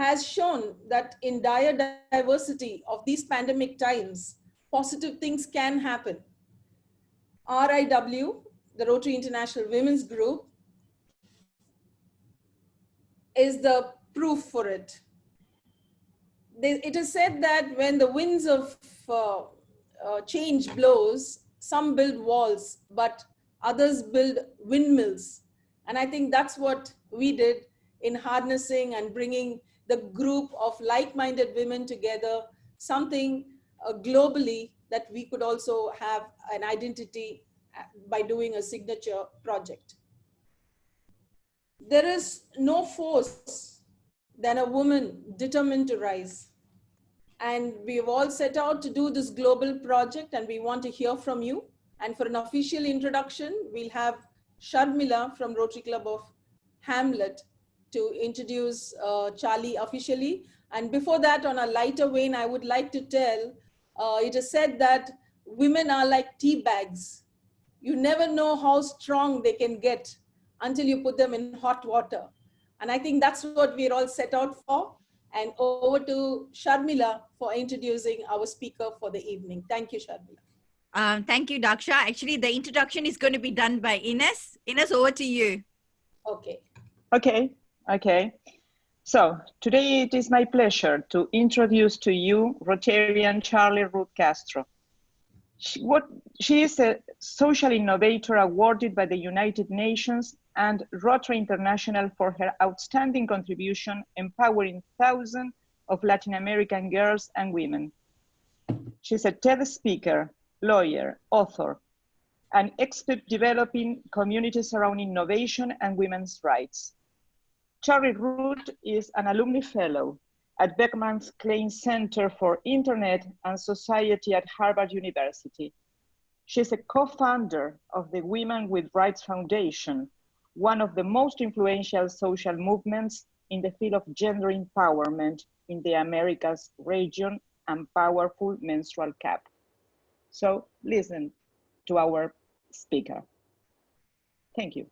has shown that in dire diversity of these pandemic times, positive things can happen. RIW, the Rotary International Women's Group, is the proof for it. It is said that when the winds of change blows, some build walls, but others build windmills. And I think that's what we did in harnessing and bringing the group of like-minded women together, something globally that we could also have an identity by doing a signature project. There is no force than a woman determined to rise. And we've all set out to do this global project, and we want to hear from you. And for an official introduction, we'll have Sharmila from Rotary Club of Hamlet to introduce Charlie officially. And before that, on a lighter vein, I would like to tell, it is said that women are like tea bags. You never know how strong they can get until you put them in hot water. And I think that's what we're all set out for. And over to Sharmila for introducing our speaker for the evening. Thank you, Sharmila. Thank you, Daksha. Actually, the introduction is going to be done by Ines. Ines, over to you. Okay. Okay. So today it is my pleasure to introduce to you Rotarian Charlie Ruth Castro. She is a social innovator awarded by the United Nations and Rotary International for her outstanding contribution empowering thousands of Latin American girls and women. She's a TED speaker, lawyer, author, and expert developing communities around innovation and women's rights. Charlie Ruth is an alumni fellow at Beckman's Klein Center for Internet and Society at Harvard University. She's a co-founder of the Women with Rights Foundation, one of the most influential social movements in the field of gender empowerment in the Americas region and powerful Menstrual Cup. So listen to our speaker. Thank you.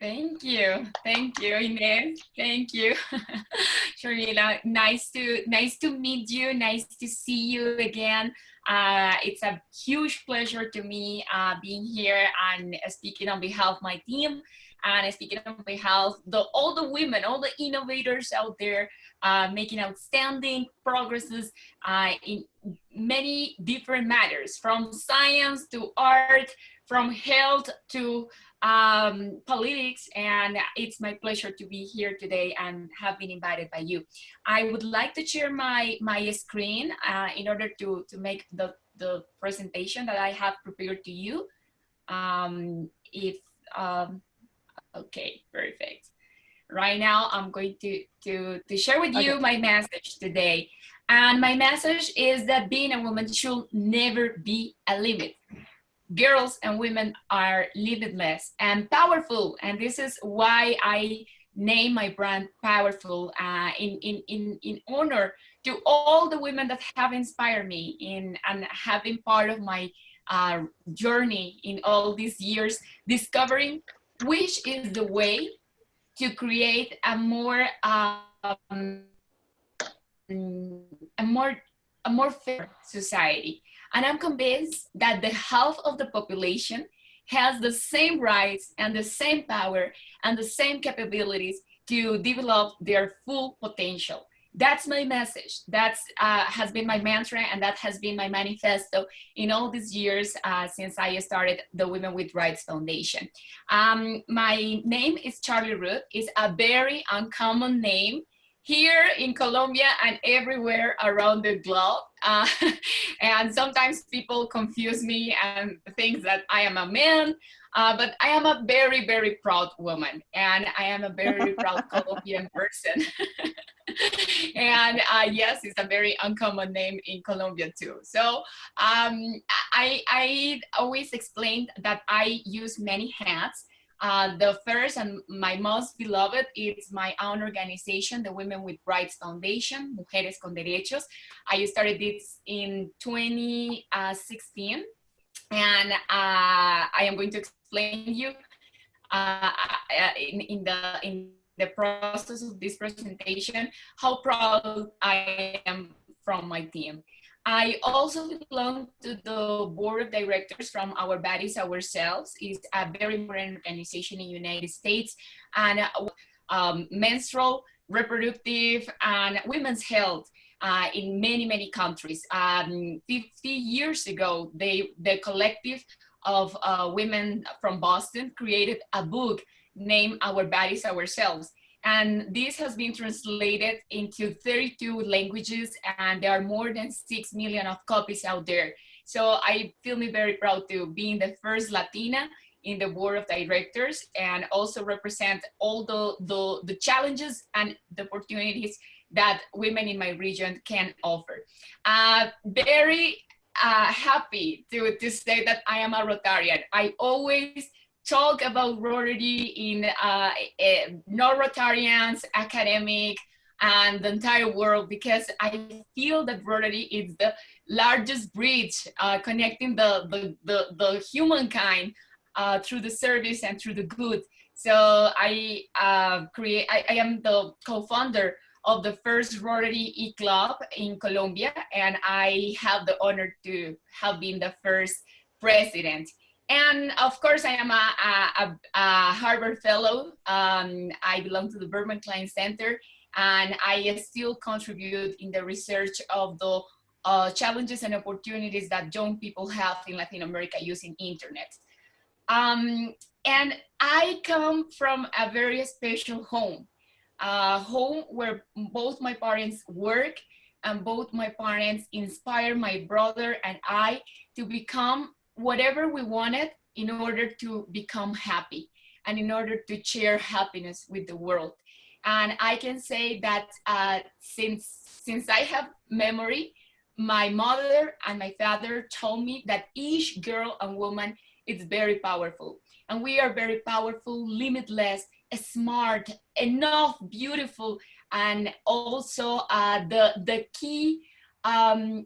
Thank you, Ines. Thank you, Sharmila. Nice to meet you. Nice to see you again. It's a huge pleasure to me being here and speaking on behalf of my team and speaking on behalf of all the women, all the innovators out there making outstanding progresses in many different matters, from science to art, from health to politics, and it's my pleasure to be here today and have been invited by you. I would like to share my screen in order to make the presentation that I have prepared to you. Okay, perfect. Right now, I'm going to share with you my message today. And my message is that being a woman should never be a limit. Girls and women are limitless and powerful. And this is why I name my brand Powerful, in honor to all the women that have inspired me and have been part of my journey in all these years, discovering which is the way to create a more fair society. And I'm convinced that the half of the population has the same rights and the same power and the same capabilities to develop their full potential. That's my message. That has been my mantra, and that has been my manifesto in all these years since I started the Women with Rights Foundation. My name is Charlie Ruth. It's a very uncommon name here in Colombia and everywhere around the globe. And sometimes people confuse me and think that I am a man, but I am a very, very proud woman, and I am a very proud Colombian person. And yes, it's a very uncommon name in Colombia too. So I always explained that I use many hats. The first and my most beloved is my own organization, the Women with Rights Foundation, Mujeres con Derechos. I started this in 2016, and I am going to explain you in the process of this presentation how proud I am from my team. I also belong to the board of directors from Our Bodies Ourselves. It's a very important organization in the United States, and menstrual, reproductive, and women's health in many, many countries. 50 years ago, the collective of women from Boston created a book named Our Bodies Ourselves. And this has been translated into 32 languages, and there are more than 6 million of copies out there. So I feel me very proud to being the first Latina in the board of directors, and also represent all the challenges and the opportunities that women in my region can offer. Very happy to say that I am a Rotarian. I always talk about Rotary in non-Rotarians, academic, and the entire world, because I feel that Rotary is the largest bridge connecting the humankind through the service and through the good. So I am the co-founder of the first Rotary E-Club in Colombia, and I have the honor to have been the first president. And of course, I am a Harvard Fellow. I belong to the Berkman Klein Center, and I still contribute in the research of the challenges and opportunities that young people have in Latin America using internet. And I come from a very special home, a home where both my parents work, and both my parents inspire my brother and I to become whatever we wanted in order to become happy and in order to share happiness with the world. And I can say that since I have memory, my mother and my father told me that each girl and woman is very powerful. And we are very powerful, limitless, smart, enough, beautiful, and also the key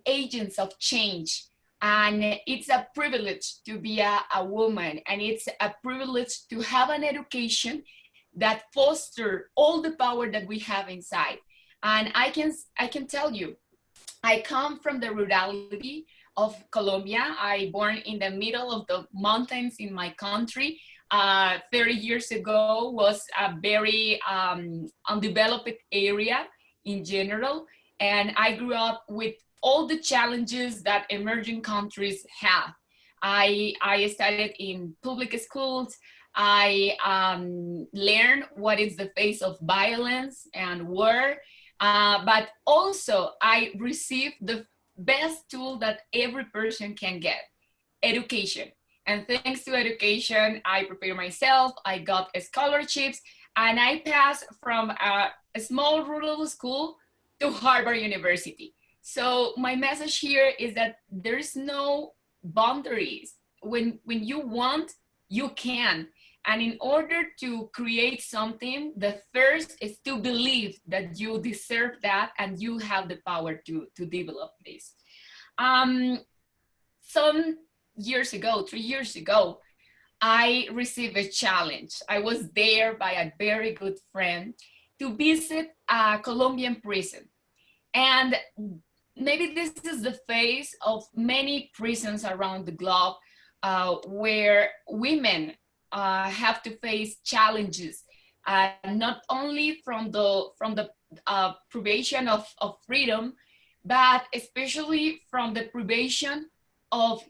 agents of change. And it's a privilege to be a woman, and it's a privilege to have an education that fosters all the power that we have inside. And I can tell you, I come from the rurality of Colombia. I born in the middle of the mountains in my country. 30 years ago was a very undeveloped area in general. And I grew up with all the challenges that emerging countries have. I studied in public schools. I learned what is the face of violence and war, but also I received the best tool that every person can get, education. And thanks to education, I prepared myself, I got scholarships, and I passed from a small rural school to Harvard University. So my message here is that there's no boundaries. When you want, you can. And in order to create something, the first is to believe that you deserve that and you have the power to develop this. Some years ago, 3 years ago, I received a challenge. I was there by a very good friend to visit a Colombian prison. And maybe this is the face of many prisons around the globe where women have to face challenges, not only from the privation of freedom, but especially from the privation of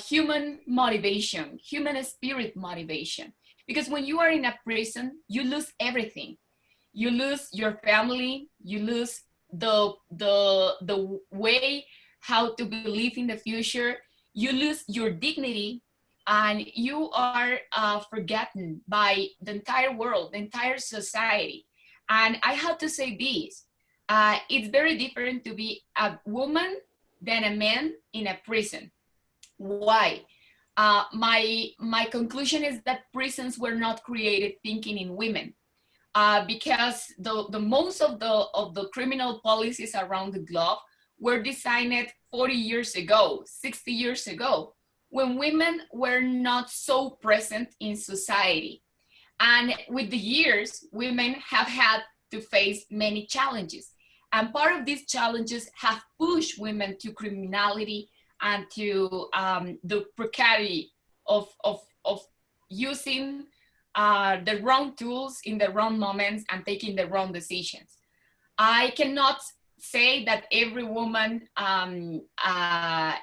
human motivation, human spirit motivation. Because when you are in a prison, you lose everything. You lose your family, you lose the way how to believe in the future, you lose your dignity, and you are forgotten by the entire world, the entire society. And I have to say this, it's very different to be a woman than a man in a prison. Why? My conclusion is that prisons were not created thinking in women. Because the most of the criminal policies around the globe were designed 40 years ago, 60 years ago, when women were not so present in society. And with the years, women have had to face many challenges. And part of these challenges have pushed women to criminality and to the precarity of using the wrong tools in the wrong moments and taking the wrong decisions. I cannot say that every woman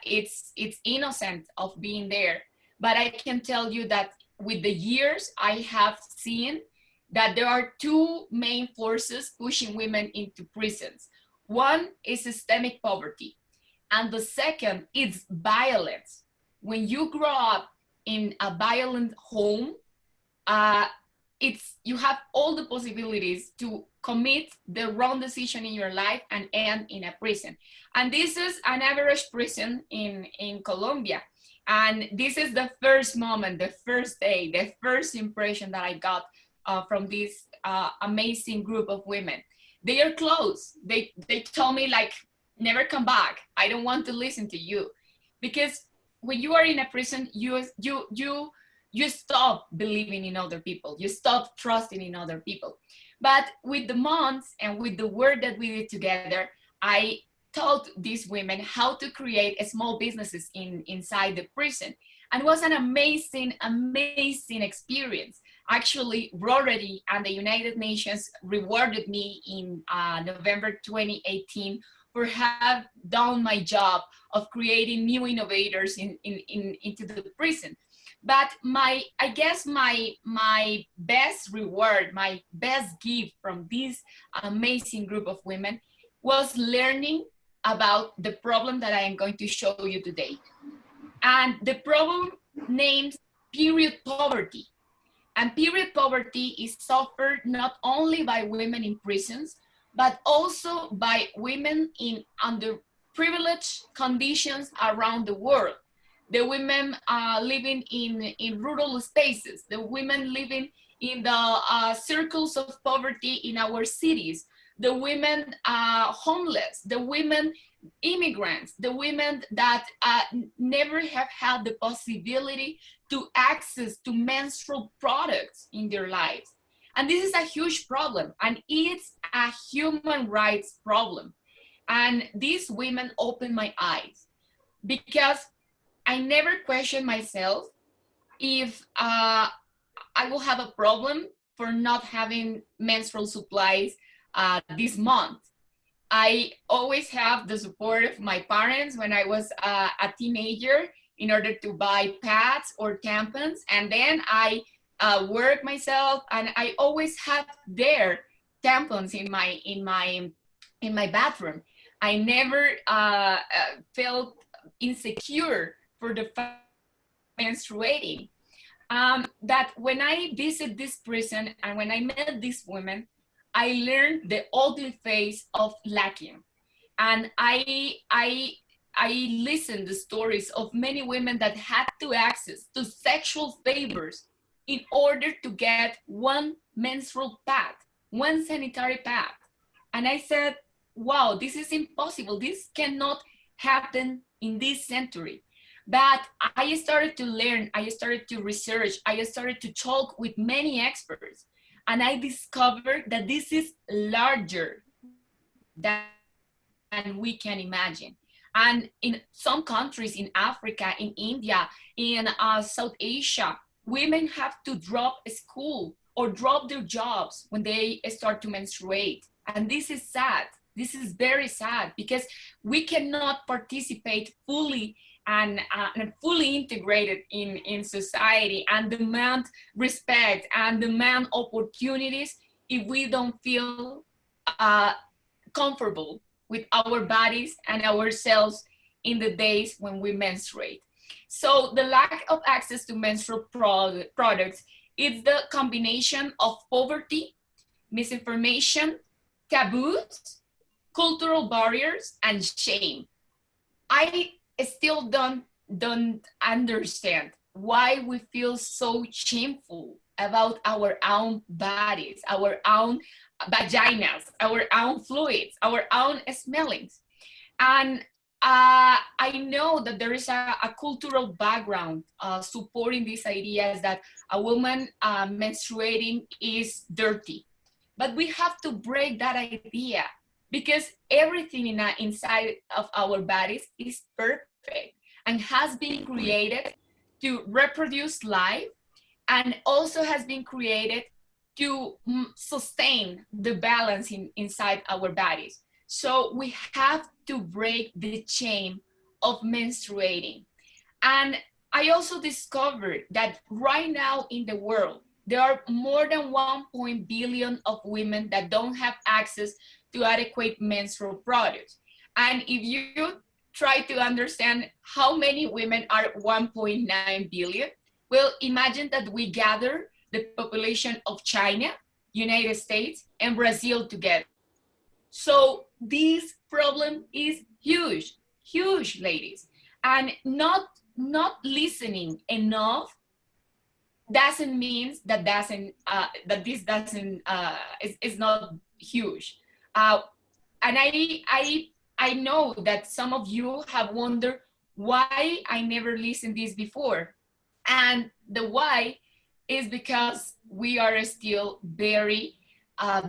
it's innocent of being there, but I can tell you that with the years I have seen that there are two main forces pushing women into prisons. One is systemic poverty, and the second is violence. When you grow up in a violent home, you have all the possibilities to commit the wrong decision in your life and end in a prison. And this is an average prison in Colombia. And this is the first moment, the first day, the first impression that I got from this amazing group of women. They are close. They told me like, never come back. I don't want to listen to you. Because when you are in a prison, you stop believing in other people. You stop trusting in other people. But with the months and with the work that we did together, I taught these women how to create small businesses inside the prison. And it was an amazing, amazing experience. Actually, Rotary and the United Nations rewarded me in November 2018 for have done my job of creating new innovators into the prison. But I guess my best reward, my best gift from this amazing group of women was learning about the problem that I am going to show you today. And the problem names period poverty. And period poverty is suffered not only by women in prisons, but also by women in underprivileged conditions around the world. The women living in rural spaces, the women living in the circles of poverty in our cities, the women homeless, the women immigrants, the women that never have had the possibility to access to menstrual products in their lives. And this is a huge problem, and it's a human rights problem. And these women opened my eyes because I never questioned myself if I will have a problem for not having menstrual supplies this month. I always have the support of my parents when I was a teenager in order to buy pads or tampons, and then I work myself, and I always have their tampons in my bathroom. I never felt insecure for the menstruating. That when I visit this prison and when I met these women, I learned the ugly face of lacking. And I listened to stories of many women that had to access to sexual favors in order to get one menstrual pad, one sanitary pad. And I said, wow, this is impossible. This cannot happen in this century. But I started to learn, I started to research, I started to talk with many experts, and I discovered that this is larger than we can imagine. And in some countries, in Africa, in India, in South Asia, women have to drop school or drop their jobs when they start to menstruate. And this is sad. This is very sad because we cannot participate fully and fully integrated in society and demand respect and demand opportunities if we don't feel comfortable with our bodies and ourselves in the days when we menstruate. So the lack of access to menstrual products is the combination of poverty, misinformation, taboos, cultural barriers, and shame. I still don't understand why we feel so shameful about our own bodies, our own vaginas, our own fluids, our own smellings. And I know that there is a cultural background supporting these ideas that a woman menstruating is dirty. But we have to break that idea because everything inside of our bodies is perfect and has been created to reproduce life and also has been created to sustain the balance inside our bodies. So we have to break the chain of menstruating. And I also discovered that right now in the world, there are more than 1 billion of women that don't have access to adequate menstrual products. And if you try to understand how many women are 1.9 billion, well, imagine that we gather the population of China, United States, and Brazil together. So this problem is huge, huge, ladies. And not listening enough doesn't mean that this doesn't is not huge. And I know that some of you have wondered why I never listened this before. And the why is because we are still very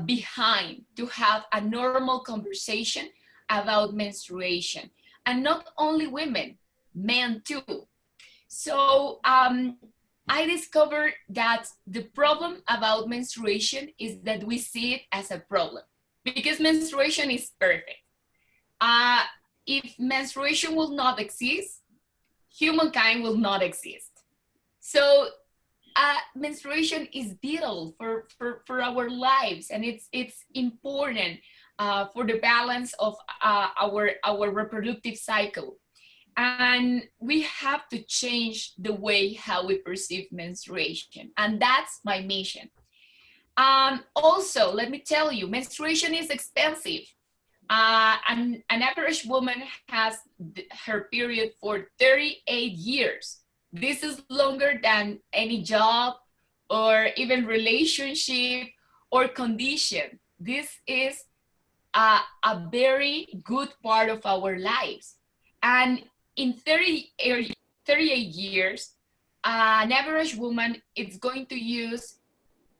behind to have a normal conversation about menstruation. And not only women, men too. So I discovered that the problem about menstruation is that we see it as a problem because menstruation is perfect. Uh, if menstruation will not exist, humankind will not exist. So menstruation is vital for our lives, and it's important for the balance of our reproductive cycle. And we have to change the way how we perceive menstruation, and that's my mission. Also, let me tell you, menstruation is expensive. An average woman has her period for 38 years. This is longer than any job or even relationship or condition. This is a very good part of our lives. And in 38 years, an average woman is going to use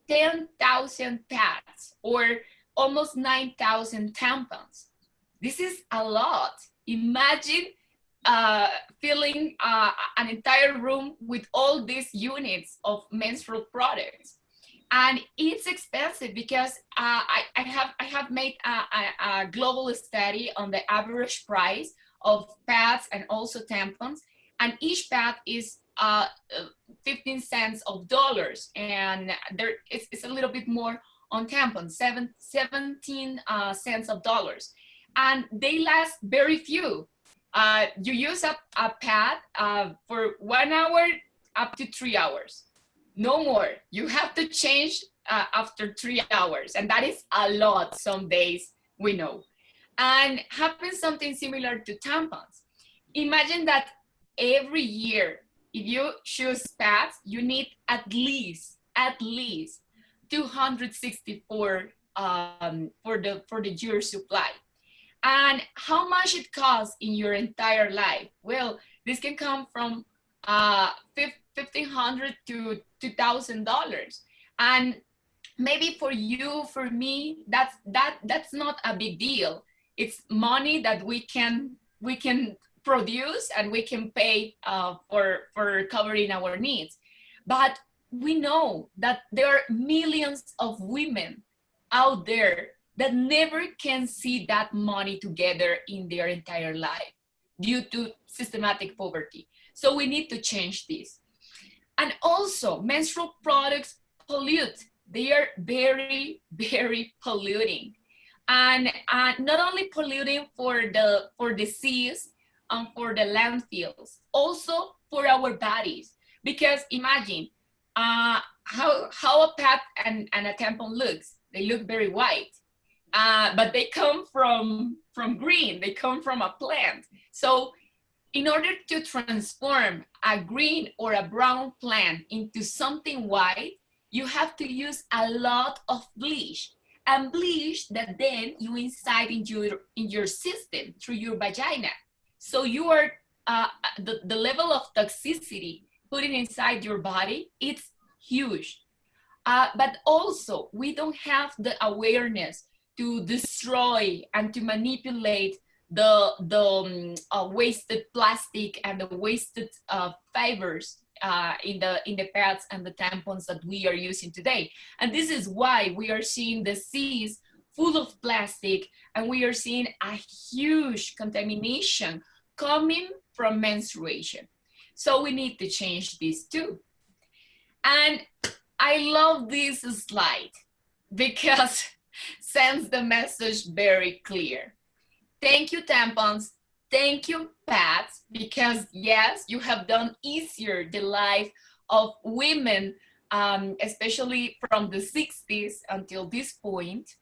10,000 pads or almost 9,000 tampons. This is a lot. Imagine filling an entire room with all these units of menstrual products. And it's expensive because I have made a global study on the average price of pads and also tampons, and each pad is 15 cents of dollars, and there it's a little bit more on tampons, 17 cents of dollars, and they last very few. You use a pad for 1 hour up to 3 hours. No more. You have to change after 3 hours, and that is a lot some days, we know. And happens something similar to tampons. Imagine that every year, if you choose pads, you need at least 264 for the year supply. And how much it costs in your entire life? Well, this can come from $1,500 to $2,000, and maybe for you, for me, that's not a big deal. It's money that we can produce and we can pay for covering our needs. But we know that there are millions of women out there that never can see that money together in their entire life due to systematic poverty. So we need to change this. And also, menstrual products pollute. They are very, very polluting. And not only polluting for the seas and for the landfills, also for our bodies. Because imagine how a pad and a tampon looks. They look very white, but they come from green. They come from a plant. So in order to transform a green or a brown plant into something white, you have to use a lot of bleach, and bleach that then you inside in your system through your vagina. So you are, the level of toxicity putting inside your body, it's huge. But also, we don't have the awareness to destroy and to manipulate the wasted plastic and the wasted fibers in the pads and the tampons that we are using today. And this is why we are seeing the seas full of plastic, and we are seeing a huge contamination coming from menstruation. So we need to change this too. And I love this slide because sends the message very clear. Thank you, tampons. Thank you, pads, because yes, you have done easier the life of women, especially from the 60s until this point.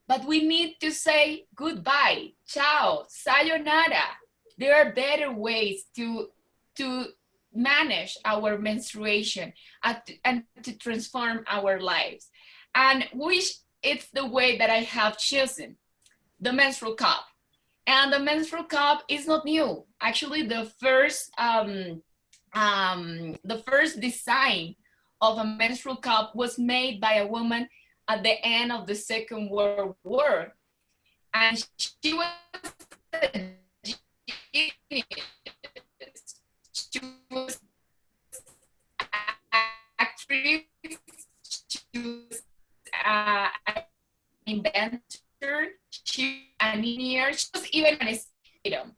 But we need to say goodbye, ciao, sayonara. There are better ways to manage our menstruation and to transform our lives. And which it's the way that I have chosen, the menstrual cup. And the menstrual cup is not new. Actually, the first design of a menstrual cup was made by a woman at the end of the Second World War. And she was a genius. She was an actress, she was an inventor, she was an engineer, she was even an innovator.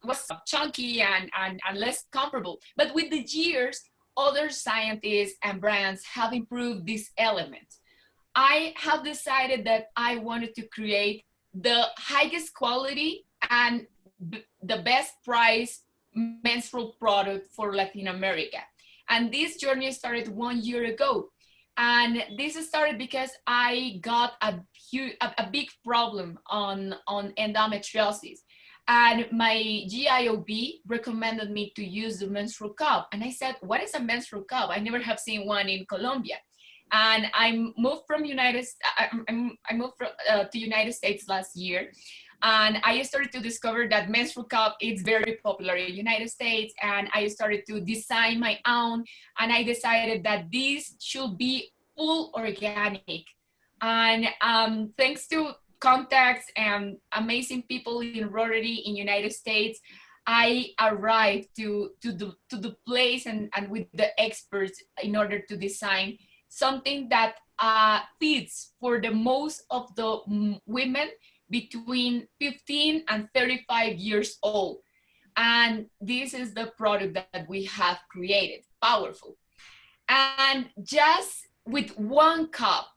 Was chunky and less comfortable. But with the years, other scientists and brands have improved this element. I have decided that I wanted to create the highest quality and the best price menstrual product for Latin America. And this journey started 1 year ago. And this started because I got a big problem on endometriosis. And my GIOB recommended me to use the menstrual cup. And I said, what is a menstrual cup? I never have seen one in Colombia. And I moved from to United States last year. And I started to discover that menstrual cup is very popular in the United States. And I started to design my own. And I decided that this should be full organic. And thanks to contacts and amazing people in Rotary in United States, I arrived to the place and with the experts in order to design something that fits for the most of the women between 15 and 35 years old. And this is the product that we have created, powerful. And just with 1 cup,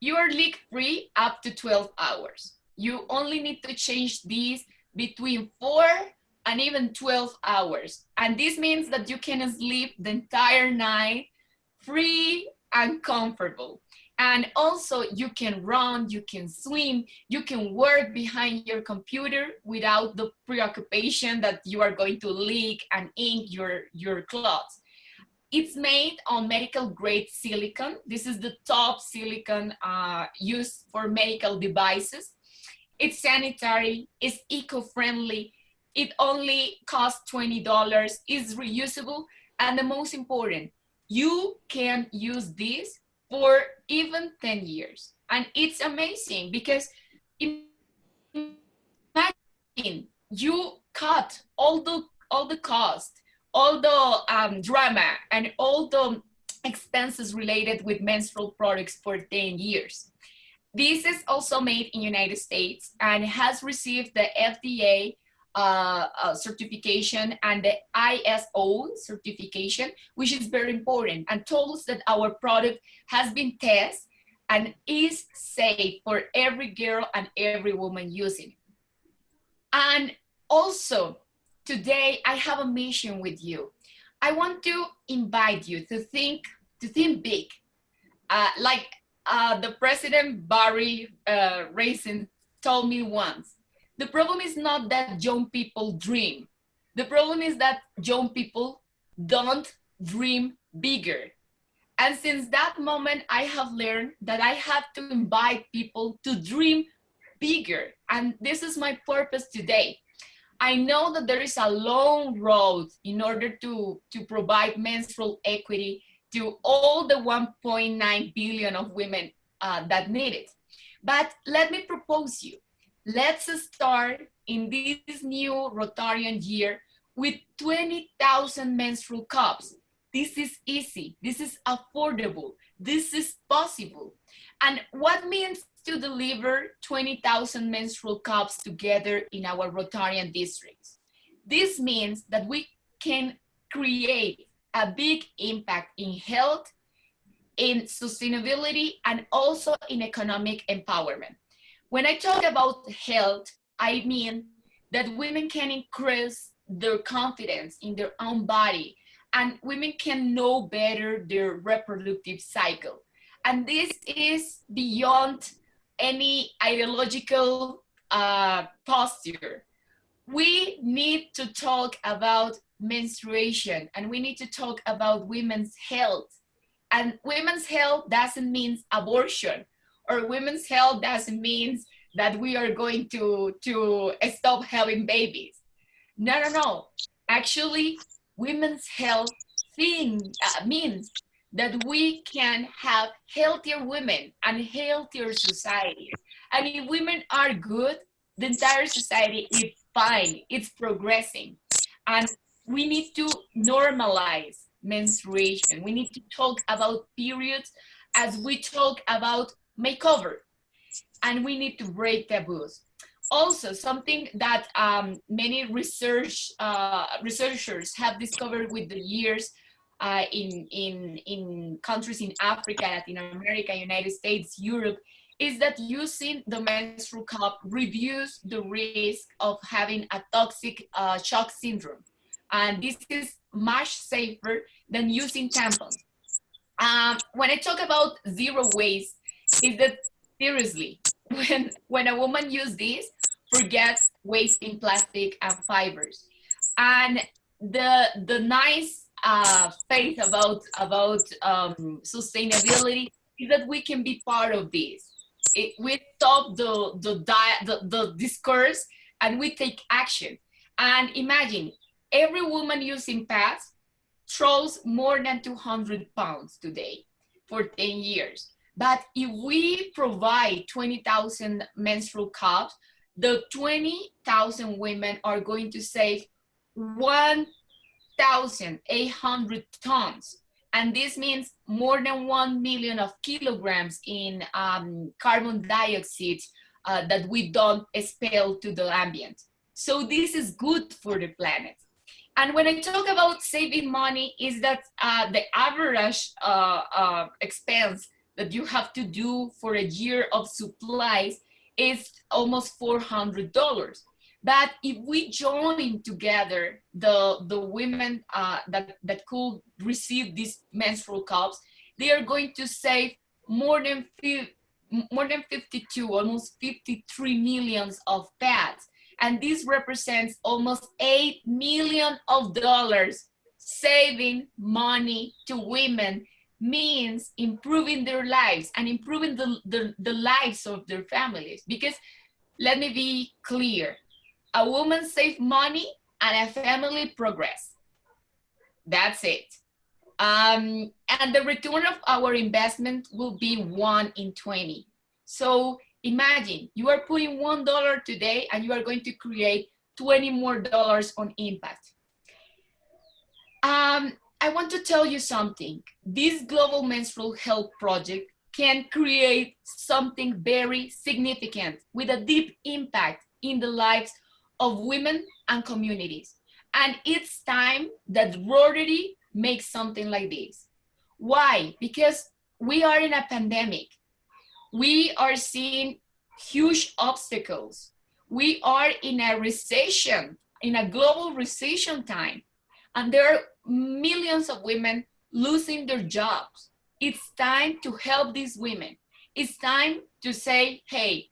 you are leak-free up to 12 hours. You only need to change these between 4 and even 12 hours. And this means that you can sleep the entire night free and comfortable. And also you can run, you can swim, you can work behind your computer without the preoccupation that you are going to leak and ink your clothes. It's made on medical grade silicone. This is the top silicone used for medical devices. It's sanitary, it's eco-friendly. It only costs $20, it's reusable. And the most important, you can use this for even 10 years. And it's amazing because imagine you cut all the cost, all the drama and all the expenses related with menstrual products for 10 years. This is also made in United States and has received the FDA certification and the ISO certification, which is very important and told us that our product has been tested and is safe for every girl and every woman using it. And also, today I have a mission with you. I want to invite you to think big. Like the President Barry Raisin told me once, the problem is not that young people dream. The problem is that young people don't dream bigger. And since that moment, I have learned that I have to invite people to dream bigger. And this is my purpose today. I know that there is a long road in order to provide menstrual equity to all the 1.9 billion of women that need it. But let me propose you, let's start in this new Rotarian year with 20,000 menstrual cups. This is easy, this is affordable, this is possible. And what means to deliver 20,000 menstrual cups together in our Rotarian districts? This means that we can create a big impact in health, in sustainability, and also in economic empowerment. When I talk about health, I mean that women can increase their confidence in their own body, and women can know better their reproductive cycle. And this is beyond any ideological posture. We need to talk about menstruation, and we need to talk about women's health. And women's health doesn't mean abortion, or women's health doesn't mean that we are going to stop having babies. No, no, no. Actually, women's health means that we can have healthier women and healthier societies. And if women are good, the entire society is fine, it's progressing. And we need to normalize menstruation. We need to talk about periods as we talk about makeover. And we need to break taboos. Also, something that many researchers have discovered with the years in countries in Africa, Latin America, United States, Europe, is that using the menstrual cup reduces the risk of having a toxic shock syndrome. And this is much safer than using tampons. When I talk about zero waste, is that seriously, when a woman uses this, forgets wasting plastic and fibers. And the nice faith about sustainability is that we can be part of this. We stop the discourse and we take action. And imagine, every woman using pads throws more than 200 pounds today for 10 years. But if we provide 20,000 menstrual cups, the 20,000 women are going to save 1,800 tons. And this means more than 1 million of kilograms in carbon dioxide that we don't expel to the ambient. So this is good for the planet. And when I talk about saving money, is that the average expense that you have to do for a year of supplies is almost $400. But if we join together the women that could receive these menstrual cups, they are going to save more than 52, almost 53 millions of pads. And this represents almost $8 million saving money to women, means improving their lives and improving the lives of their families. Because let me be clear, a woman saves money and a family progress. That's it. And the return of our investment will be 1 in 20. So imagine you are putting $1 today and you are going to create $20 more on impact. I want to tell you something. This Global Menstrual Health Project can create something very significant with a deep impact in the lives of women and communities. And it's time that Rotary makes something like this. Why? Because we are in a pandemic. We are seeing huge obstacles. We are in a recession, in a global recession time. And there are millions of women losing their jobs. It's time to help these women. It's time to say, hey,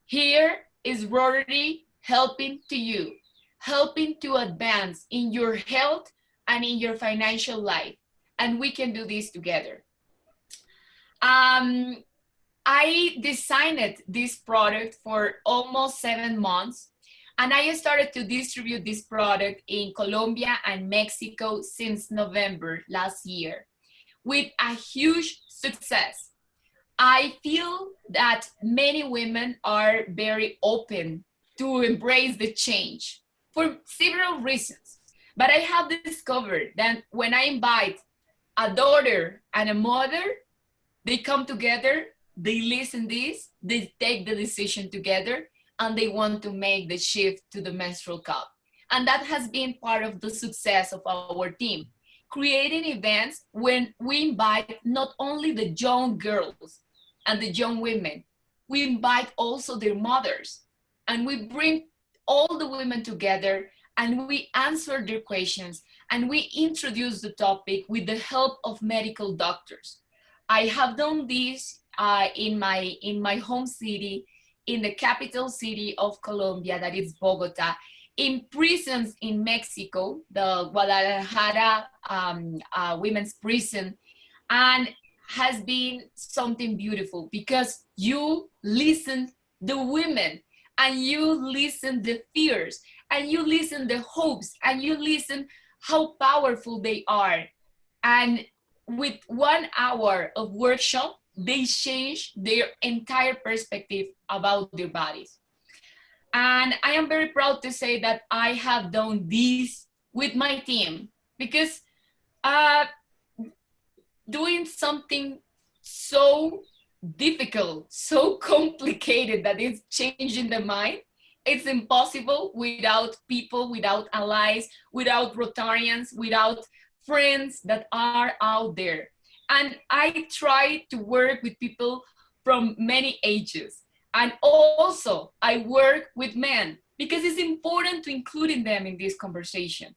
here is Rotary helping to you, helping to advance in your health and in your financial life. And we can do this together. I designed this product for almost 7 months. And I started to distribute this product in Colombia and Mexico since November last year with a huge success. I feel that many women are very open to embrace the change for several reasons. But I have discovered that when I invite a daughter and a mother, they come together, they listen this, they take the decision together, and they want to make the shift to the menstrual cup. And that has been part of the success of our team, creating events when we invite not only the young girls and the young women, we invite also their mothers, and we bring all the women together and we answer their questions and we introduce the topic with the help of medical doctors. I have done this in my home city, in the capital city of Colombia, that is Bogota, in prisons in Mexico, the Guadalajara women's prison, and has been something beautiful because you listen the women and you listen the fears and you listen the hopes and you listen how powerful they are. And with 1 hour of workshop, they change their entire perspective about their bodies. And I am very proud to say that I have done this with my team because doing something so difficult, so complicated that it's changing the mind, it's impossible without people, without allies, without Rotarians, without friends that are out there. And I try to work with people from many ages. And also I work with men because it's important to include them in this conversation.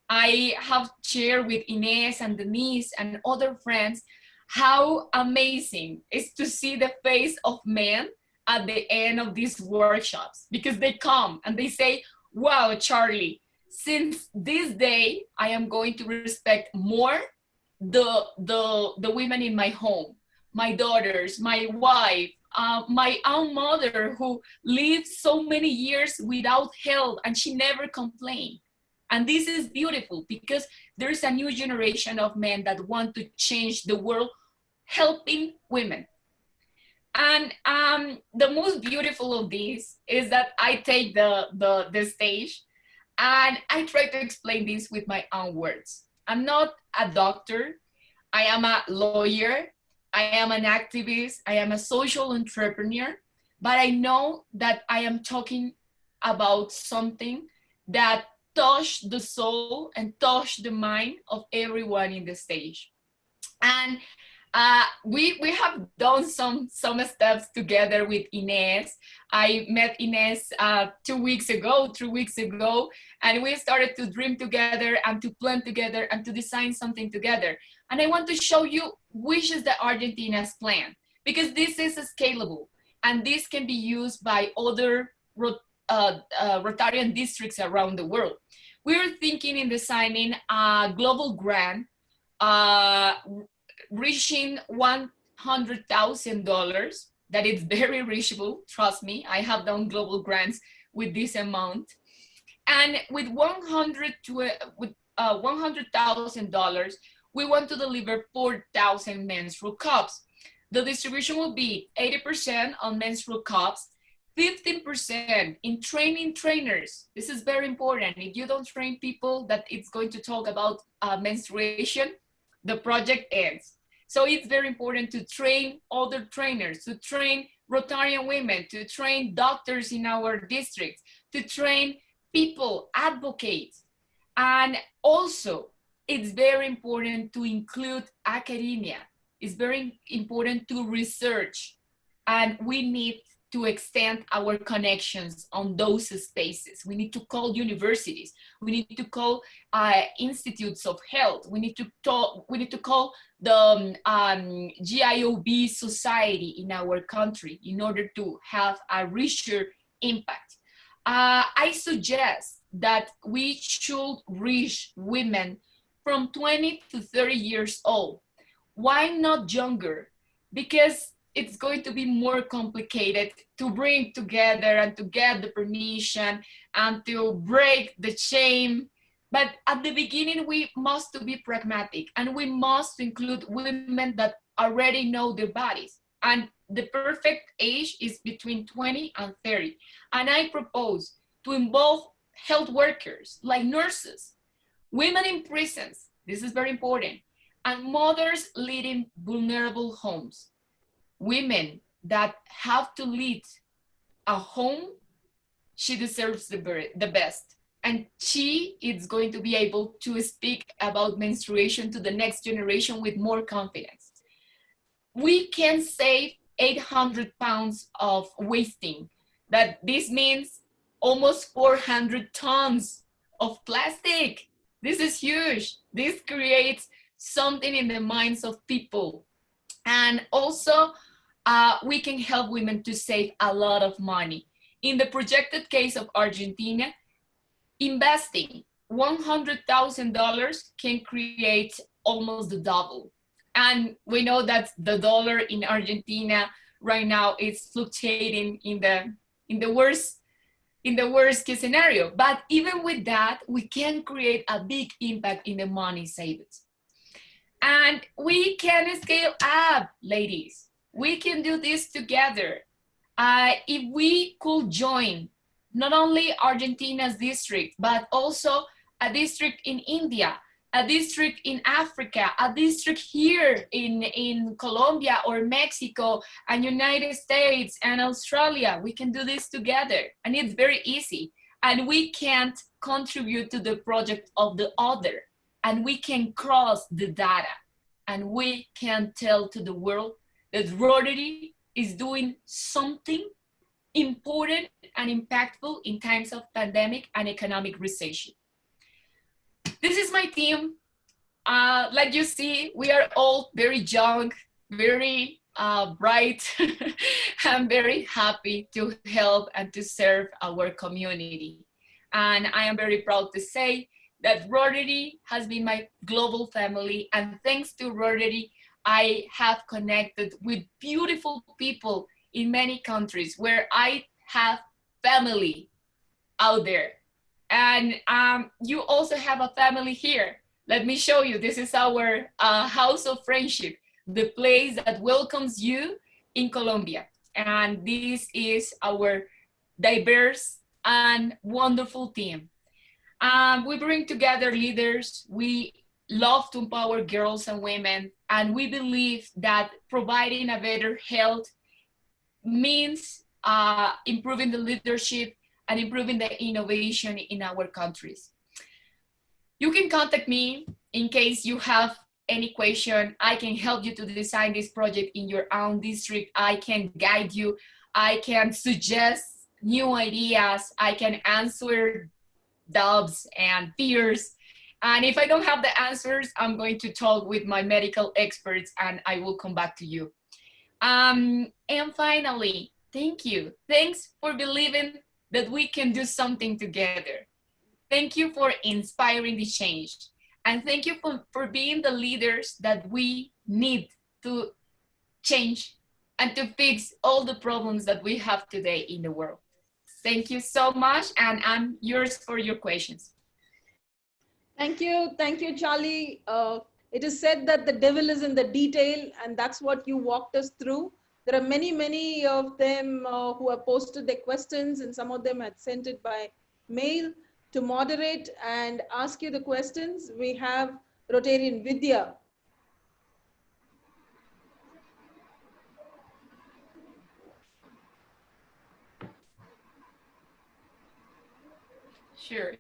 I have shared with Inez and Denise and other friends how amazing is to see the face of men at the end of these workshops, because they come and they say, wow, Charlie, since this day, I am going to respect more the women in my home, my daughters, my wife, my own mother who lived so many years without help and she never complained. And this is beautiful because there's a new generation of men that want to change the world, helping women. And the most beautiful of this is that I take the stage and I try to explain this with my own words. I'm not a doctor. I am a lawyer. I am an activist. I am a social entrepreneur. But I know that I am talking about something that touched the soul and touched the mind of everyone in the stage. And we have done some steps together with Inez. I met Inez 2 weeks ago, 3 weeks ago, and we started to dream together and to plan together and to design something together. And I want to show you which is the Argentina's plan, because this is scalable and this can be used by other Rotarian districts around the world. We're thinking in designing a global grant reaching $100,000. That is very reachable, trust me. I have done global grants with this amount. And with $100,000, we want to deliver 4,000 menstrual cups. The distribution will be 80% on menstrual cups, 15% in training trainers. This is very important. If you don't train people that it's going to talk about menstruation, the project ends. So it's very important to train other trainers, to train Rotarian women, to train doctors in our districts, to train people, advocates. And also, it's very important to include academia. It's very important to research. And we need to extend our connections on those spaces. We need to call universities. We need to call institutes of health. We need to call the GIOB society in our country in order to have a richer impact. I suggest that we should reach women from 20 to 30 years old. Why not younger? Because it's going to be more complicated to bring together and to get the permission and to break the shame. But at the beginning, we must to be pragmatic, and we must include women that already know their bodies. And the perfect age is between 20 and 30. And I propose to involve health workers like nurses, women in prisons, this is very important, and mothers leading vulnerable homes. Women that have to lead a home, she deserves the best. And she is going to be able to speak about menstruation to the next generation with more confidence. We can save 800 pounds of wasting. That this means almost 400 tons of plastic. This is huge. This creates something in the minds of people. And also, we can help women to save a lot of money. In the projected case of Argentina, investing $100,000 can create almost the double. And we know that the dollar in Argentina right now is fluctuating in the worst case scenario. But even with that, we can create a big impact in the money savings. And we can scale up, ladies. We can do this together. If we could join not only Argentina's district, but also a district in India, a district in Africa, a district here in Colombia or Mexico and United States and Australia. We can do this together, and it's very easy. And we can contribute to the project of the other, and we can cross the data, and we can tell to the world that Rotary is doing something important and impactful in times of pandemic and economic recession. This is my team. Like you see, we are all very young, very bright, and very happy to help and to serve our community. And I am very proud to say that Rotary has been my global family, and thanks to Rotary, I have connected with beautiful people in many countries where I have family out there. And you also have a family here. Let me show you. This is our house of friendship, the place that welcomes you in Colombia. And this is our diverse and wonderful team. We bring together leaders. We love to empower girls and women. And we believe that providing a better health means improving the leadership and improving the innovation in our countries. You can contact me in case you have any question. I can help you to design this project in your own district. I can guide you. I can suggest new ideas. I can answer doubts and fears. And if I don't have the answers, I'm going to talk with my medical experts and I will come back to you. And finally, thank you. Thanks for believing that we can do something together. Thank you for inspiring the change. And thank you for being the leaders that we need to change and to fix all the problems that we have today in the world. Thank you so much, and I'm yours for your questions. Thank you, Charlie. It is said that the devil is in the detail, and that's what you walked us through. There are many of them who have posted their questions, and some of them had sent it by mail. To moderate and ask you the questions, we have Rotarian Vidya. Sure.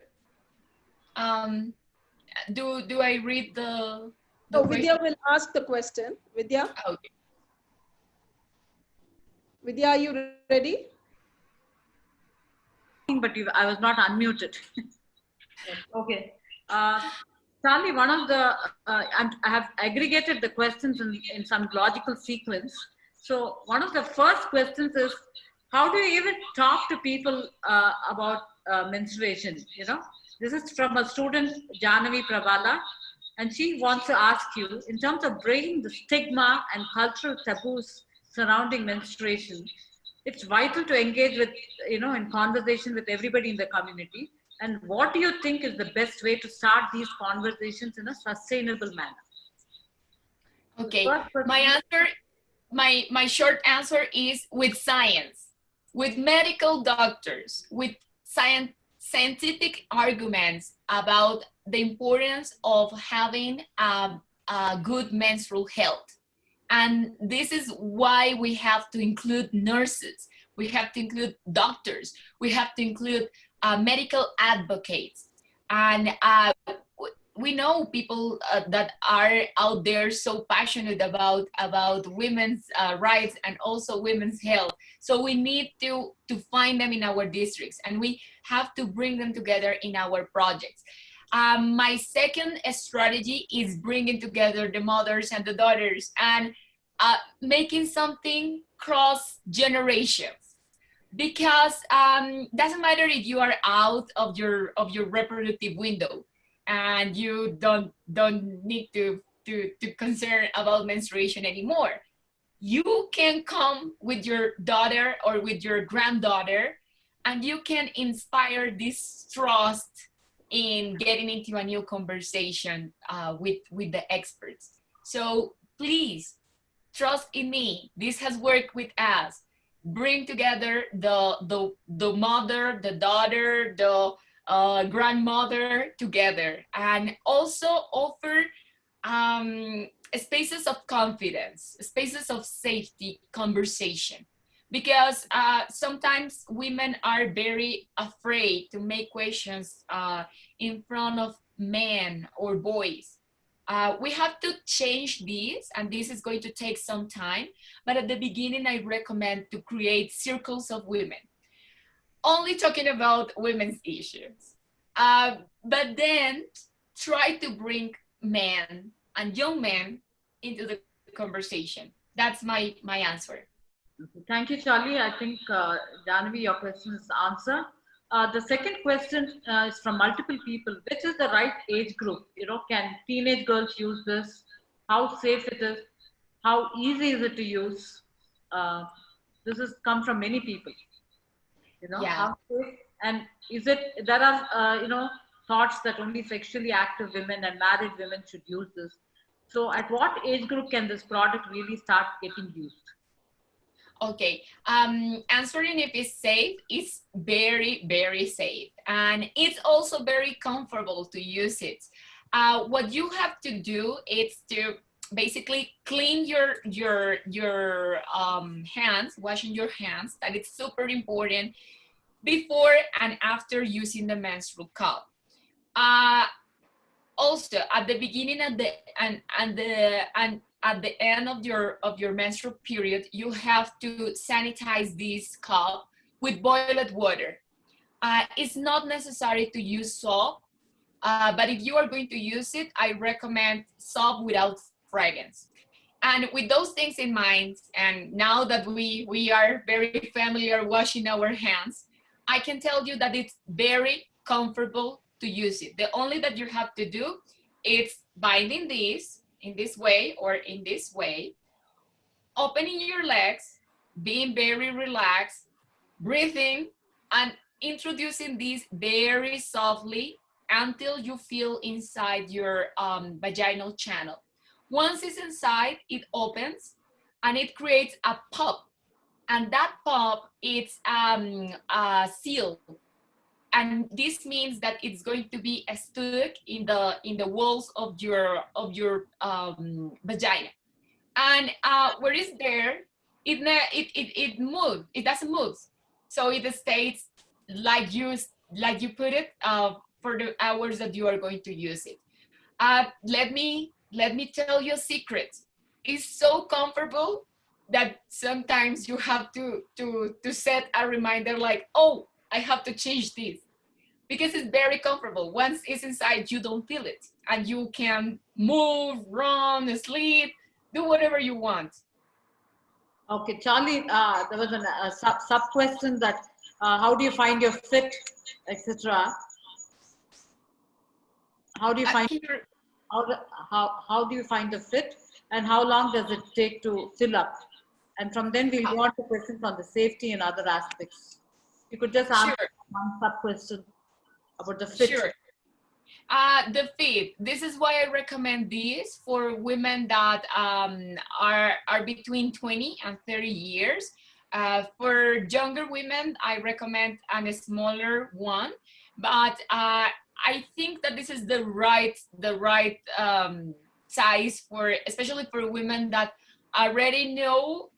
Do I read the So Vidya will ask the question. Vidya? Okay. Vidya, are you ready? But I was not unmuted. Okay. Charlie, one of the, I have aggregated the questions in some logical sequence. So one of the first questions is, how do you even talk to people about menstruation? You know, this is from a student, Janavi Pravala, and she wants to ask you, in terms of breaking the stigma and cultural taboos surrounding menstruation, it's vital to engage with, in conversation with everybody in the community. And what do you think is the best way to start these conversations in a sustainable manner? Okay, my answer, my short answer is with science, with medical doctors, with scientific arguments about the importance of having a good menstrual health. And this is why we have to include nurses, we have to include doctors, we have to include medical advocates. And we know people that are out there so passionate about women's rights and also women's health. So we need to find them in our districts, and we have to bring them together in our projects. My second strategy is bringing together the mothers and the daughters and making something cross generations. Because doesn't matter if you are out of your reproductive window and you don't need to concern about menstruation anymore. You can come with your daughter or with your granddaughter, and you can inspire this trust in getting into a new conversation with the experts. So please trust in me. This has worked with us. Bring together the mother, the daughter, the grandmother together, and also offer spaces of confidence, spaces of safety, conversation. Because sometimes women are very afraid to make questions in front of men or boys. We have to change this, and this is going to take some time. But at the beginning, I recommend to create circles of women, only talking about women's issues. But then try to bring men and young men into the conversation. That's my answer. Thank you, Charlie. I think, Janavi, your question is answered. The second question is from multiple people. Which is the right age group? Can teenage girls use this? How safe it is? How easy is it to use? This has come from many people. Yeah. How safe? And is it, there are, thoughts that only sexually active women and married women should use this. So at what age group can this product really start getting used? Okay, answering if it's safe, it's very, very safe. And it's also very comfortable to use it. What you have to do is to basically clean your hands, washing your hands. That is super important before and after using the menstrual cup. Also, at the beginning and at the end of your menstrual period, you have to sanitize this cup with boiled water. It's not necessary to use soap, but if you are going to use it, I recommend soap without fragrance. And with those things in mind, and now that we are very familiar washing our hands, I can tell you that it's very comfortable to use it. The only that you have to do is binding this in this way or in this way, opening your legs, being very relaxed, breathing, and introducing this very softly until you feel inside your vaginal channel. Once it's inside, it opens and it creates a pop. And that pop, it's a seal. And this means that it's going to be stuck in the walls of your vagina. And where it's there, it moves. It doesn't move, so it stays like you put it for the hours that you are going to use it. Let me tell you a secret. It's so comfortable that sometimes you have to set a reminder like, oh, I have to change this, because it's very comfortable. Once it's inside, you don't feel it, and you can move, run, sleep, do whatever you want. Okay, Charlie, there was a sub question that how do you find your fit, etc. How do you find how do you find the fit, and how long does it take to fill up? And from then we'll go on to questions on the safety and other aspects. You could just answer one sub-question about the fit. Sure. The fit. This is why I recommend this for women that are between 20 and 30 years. For younger women, I recommend a smaller one, but I think that this is the right size for, especially for women that already know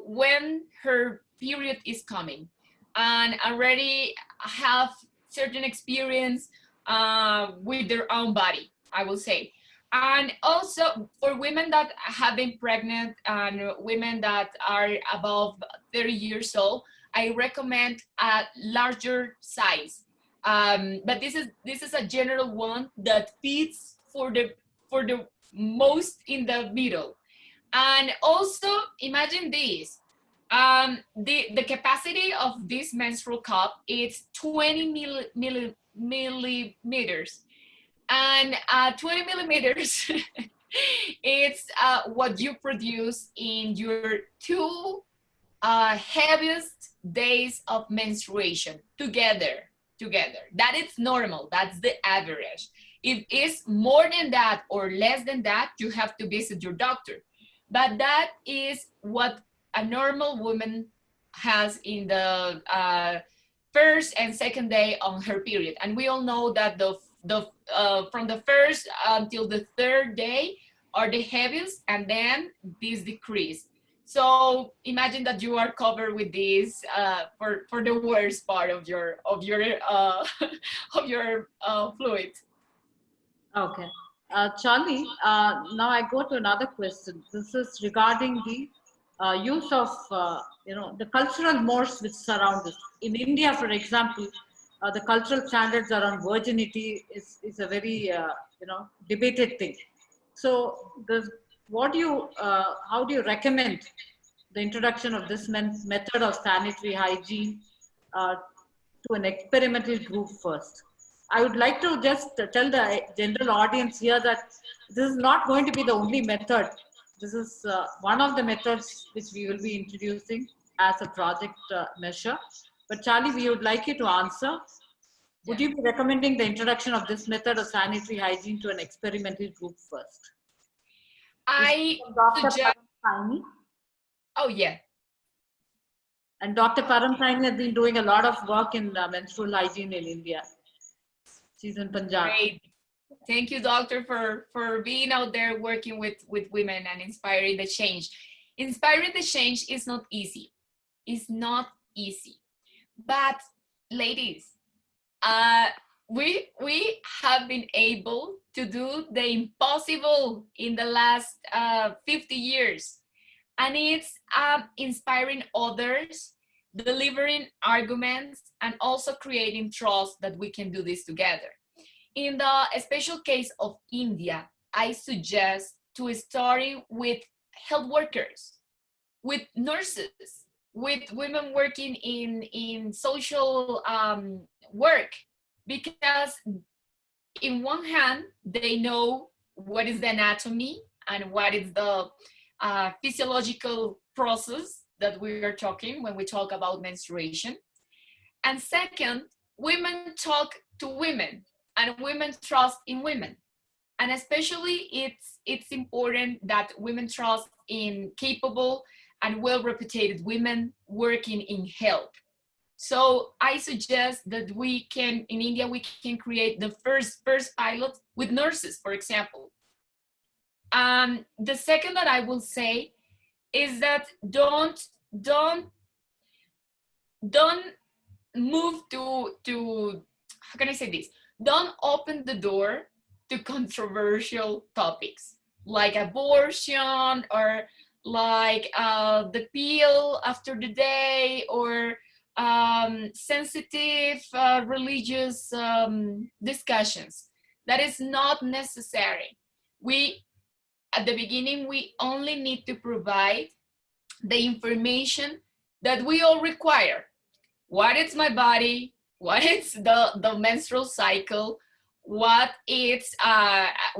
when her period is coming and already have certain experience with their own body, I will say. And also for women that have been pregnant and women that are above 30 years old, I recommend a larger size. But this is a general one that fits for the most in the middle. And also imagine this. The capacity of this menstrual cup is 20 millimeters, and 20 millimeters it's what you produce in your 2 heaviest days of menstruation together. That is normal. That's the average. If it's more than that or less than that, you have to visit your doctor. But that is what a normal woman has in the first and second day on her period. And we all know that from the first until the third day are the heaviest, and then this decrease. So imagine that you are covered with this for the worst part of your of your fluid. Okay. Charlie, now I go to another question. This is regarding the use of, the cultural mores which surround us. In India, for example, the cultural standards around virginity is a very, debated thing. So how do you recommend the introduction of this method of sanitary hygiene to an experimental group first? I would like to just tell the general audience here that this is not going to be the only method. This is one of the methods which we will be introducing as a project measure. But Charlie, we would like you to answer. Would you be recommending the introduction of this method of sanitary hygiene to an experimental group first? I suggest. Oh yeah. And Dr. Paramsaini has been doing a lot of work in menstrual hygiene in India. She's in Punjab. Great. Thank you, doctor, for being out there working with women and inspiring the change. Inspiring the change is not easy. It's not easy. But ladies, we have been able to do the impossible in the last 50 years. And it's inspiring others, delivering arguments, and also creating trust that we can do this together. In the special case of India, I suggest to start with health workers, with nurses, with women working in social work, because in one hand, they know what is the anatomy and what is the physiological process that we are talking when we talk about menstruation. And second, women talk to women and women trust in women. And especially it's important that women trust in capable and well-reputed women working in health. So I suggest that we can, in India, we can create the first pilot with nurses, for example. The second that I will say is that don't move to how can I say this? Don't open the door to controversial topics like abortion or like the pill after the day or sensitive religious discussions. That is not necessary. At the beginning, we only need to provide the information that we all require. What is my body? What is the menstrual cycle? what it's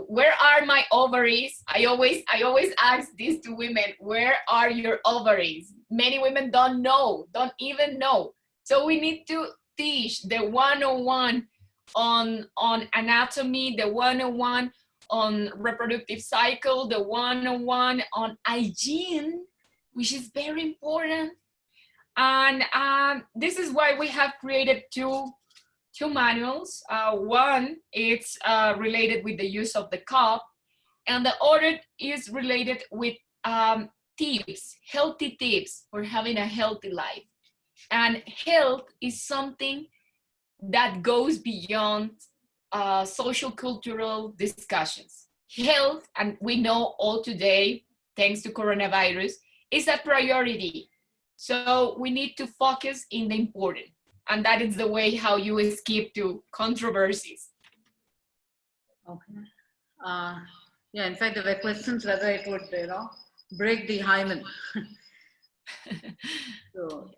where are my ovaries? I always ask this to women, where are your ovaries? Many women don't even know. So we need to teach the 101 on anatomy, the 101 on reproductive cycle, the 101 on hygiene, which is very important. And this is why we have created two manuals. One is related with the use of the cup, and the other is related with tips, healthy tips for having a healthy life. And health is something that goes beyond social cultural discussions. Health, and we know all today, thanks to coronavirus, is a priority. So we need to focus in the important. And that is the way how you escape to controversies. Okay. Yeah, in fact, there were questions whether it would, break the hymen. So,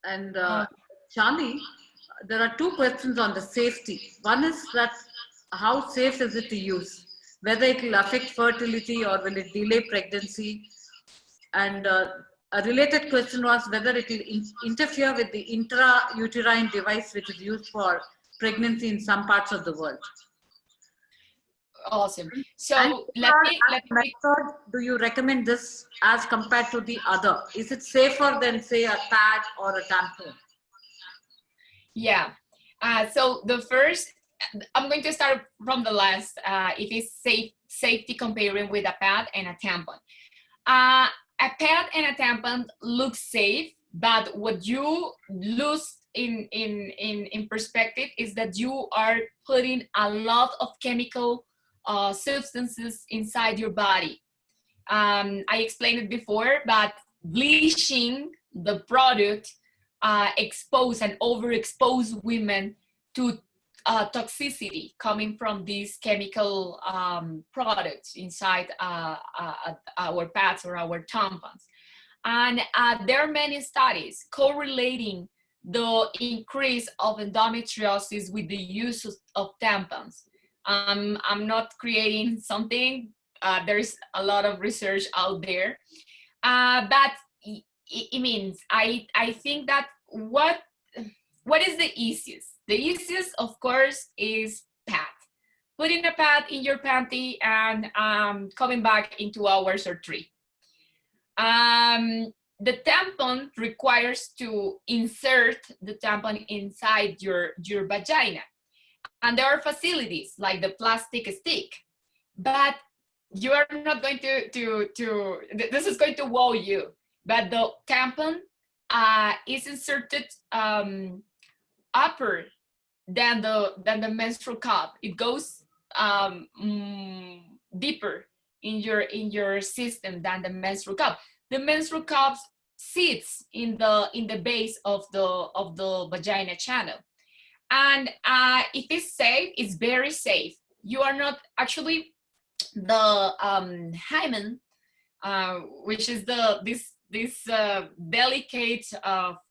and Charlie, there are two questions on the safety. One is that how safe is it to use? Whether it will affect fertility or will it delay pregnancy? And a related question was whether it will interfere with the intrauterine device which is used for pregnancy in some parts of the world. Awesome. So let me method do you recommend this as compared to the other? Is it safer than, say, a pad or a tampon? Yeah. So the first, I'm going to start from the last. It is safety comparing with a pad and a tampon. A pad and a tampon look safe, but what you lose in perspective is that you are putting a lot of chemical substances inside your body. I explained it before, but bleaching the product expose and overexpose women to toxicity coming from these chemical products inside our pads or our tampons. And there are many studies correlating the increase of endometriosis with the use of tampons. I'm not creating something. There's a lot of research out there. But it means, I think that what is the easiest? The easiest, of course, is pad. Putting a pad in your panty and coming back in 2 hours or 3. The tampon requires to insert the tampon inside your vagina. And there are facilities like the plastic stick, but you are not going to this is going to wow you, but the tampon is inserted upper than the menstrual cup. It goes deeper in your system than the menstrual cup. The menstrual cup sits in the base of the vagina channel, and if it's safe, it's very safe. You are not actually the hymen, which is this delicate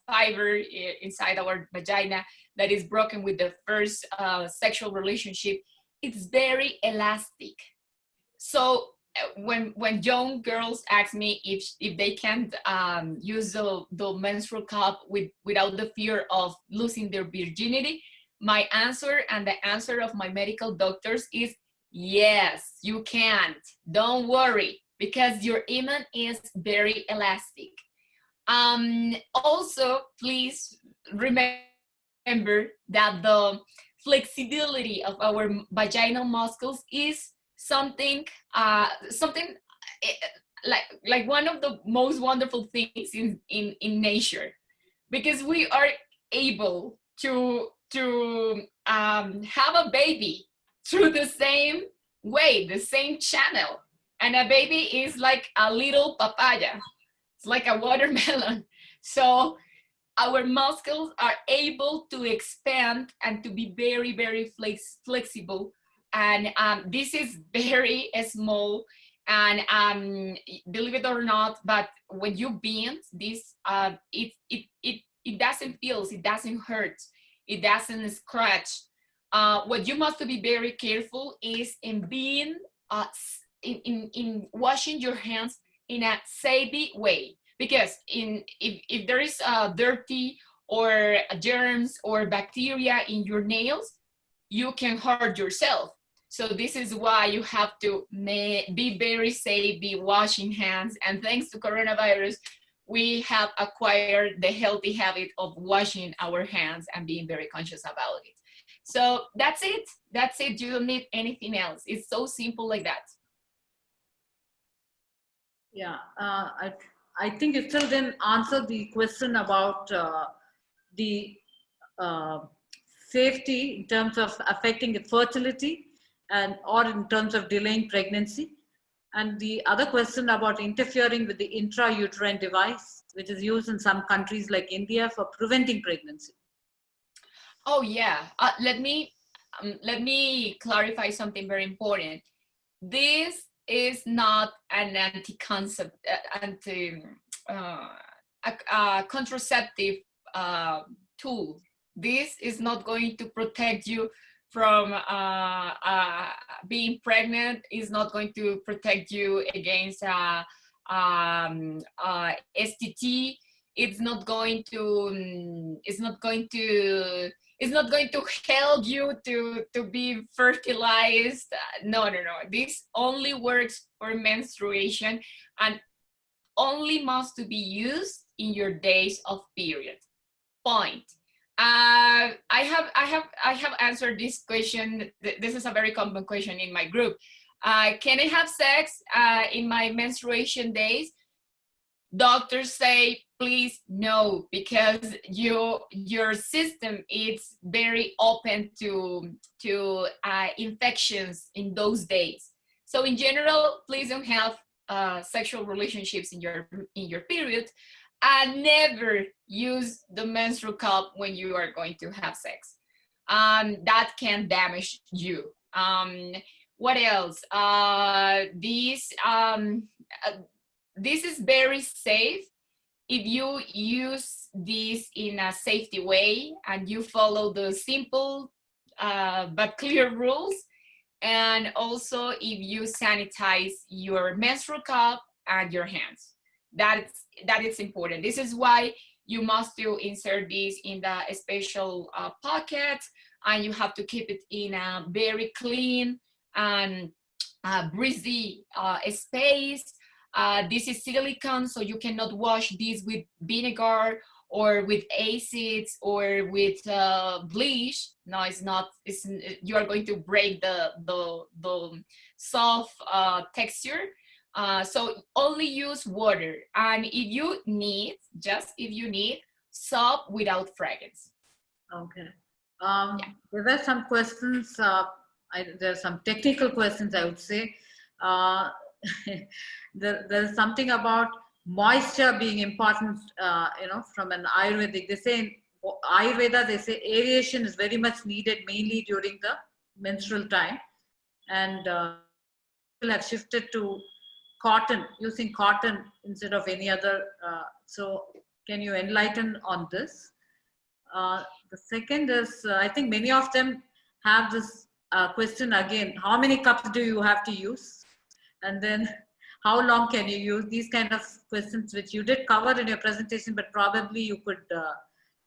fiber inside our vagina that is broken with the first sexual relationship. It's very elastic. So when young girls ask me if they can't use the menstrual cup without the fear of losing their virginity, my answer and the answer of my medical doctors is yes, you can't. Don't worry, because your hymen is very elastic. Also, please remember that the flexibility of our vaginal muscles is something like one of the most wonderful things in nature, because we are able to have a baby through the same way, the same channel. And a baby is like a little papaya. It's like a watermelon. So our muscles are able to expand and to be very, very flexible. And this is very small. And believe it or not, but when you bend this, it doesn't feel, it doesn't hurt, it doesn't scratch. what you must be very careful is in being in washing your hands in a safe way, because if there is dirty or germs or bacteria in your nails, you can hurt yourself. So this is why you have to be very safe, be washing hands. And thanks to coronavirus, we have acquired the healthy habit of washing our hands and being very conscious about it. So that's it. That's it. You don't need anything else. It's so simple like that. Yeah, I think you still didn't answer the question about the uh, safety in terms of affecting the fertility and or in terms of delaying pregnancy. And the other question about interfering with the intrauterine device, which is used in some countries like India for preventing pregnancy. Oh yeah. Let me clarify something very important. This is not an anti-concept, contraceptive tool. This is not going to protect you from being pregnant. Is not going to protect you against STT. It's not going to. It's not going to. It's not going to help you to be fertilized. No. This only works for menstruation and only must to be used in your days of period. Point. I have answered this question. This is a very common question in my group. Can I have sex in my menstruation days? Doctors say, please no, because your system is very open to infections in those days. So in general, please don't have sexual relationships in your period, and never use the menstrual cup when you are going to have sex. That can damage you. What else? This is very safe if you use this in a safety way and you follow the simple but clear rules. And also if you sanitize your menstrual cup and your hands. That is important. This is why you must to insert this in the special pocket, and you have to keep it in a very clean and breezy space. This is silicone, so you cannot wash this with vinegar or with acids or with bleach. No, it's not. You are going to break the soft texture. So only use water, and if you need, soap without fragrance. Okay. There were some questions. There are some technical questions, I would say. There's something about moisture being important, from an Ayurvedic. They say in Ayurveda, they say aeration is very much needed, mainly during the menstrual time. And people have shifted to cotton, using cotton instead of any other. So can you enlighten on this? The second is, I think many of them have this question again, how many cups do you have to use? And then how long can you use? These kind of questions which you did cover in your presentation, but probably you could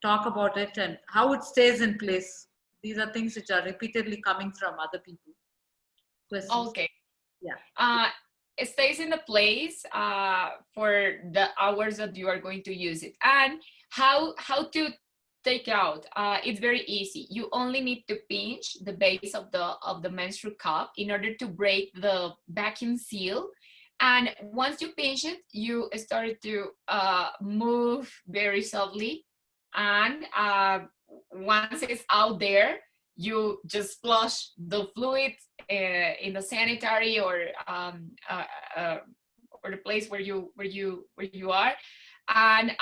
talk about it and how it stays in place. These are things which are repeatedly coming from other people. Questions. Okay. Yeah. It stays in the place for the hours that you are going to use it. And how to take out, it's very easy. You only need to pinch the base of the menstrual cup in order to break the vacuum seal. And once you pinch it, you start to move very softly. And once it's out there, you just flush the fluid in the sanitary or the place where you are, and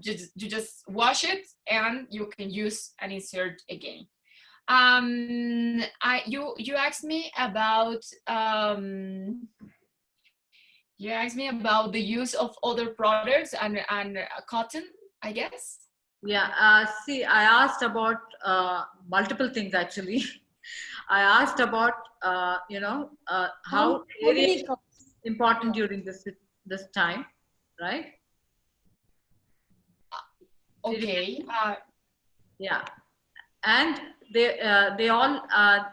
you just wash it, and you can use and insert again. You asked me about the use of other products and cotton, I guess. Yeah, see, I asked about multiple things actually. I asked about, how How areation many cups? is important during this time, right? Did you get Okay. me? Yeah, and they all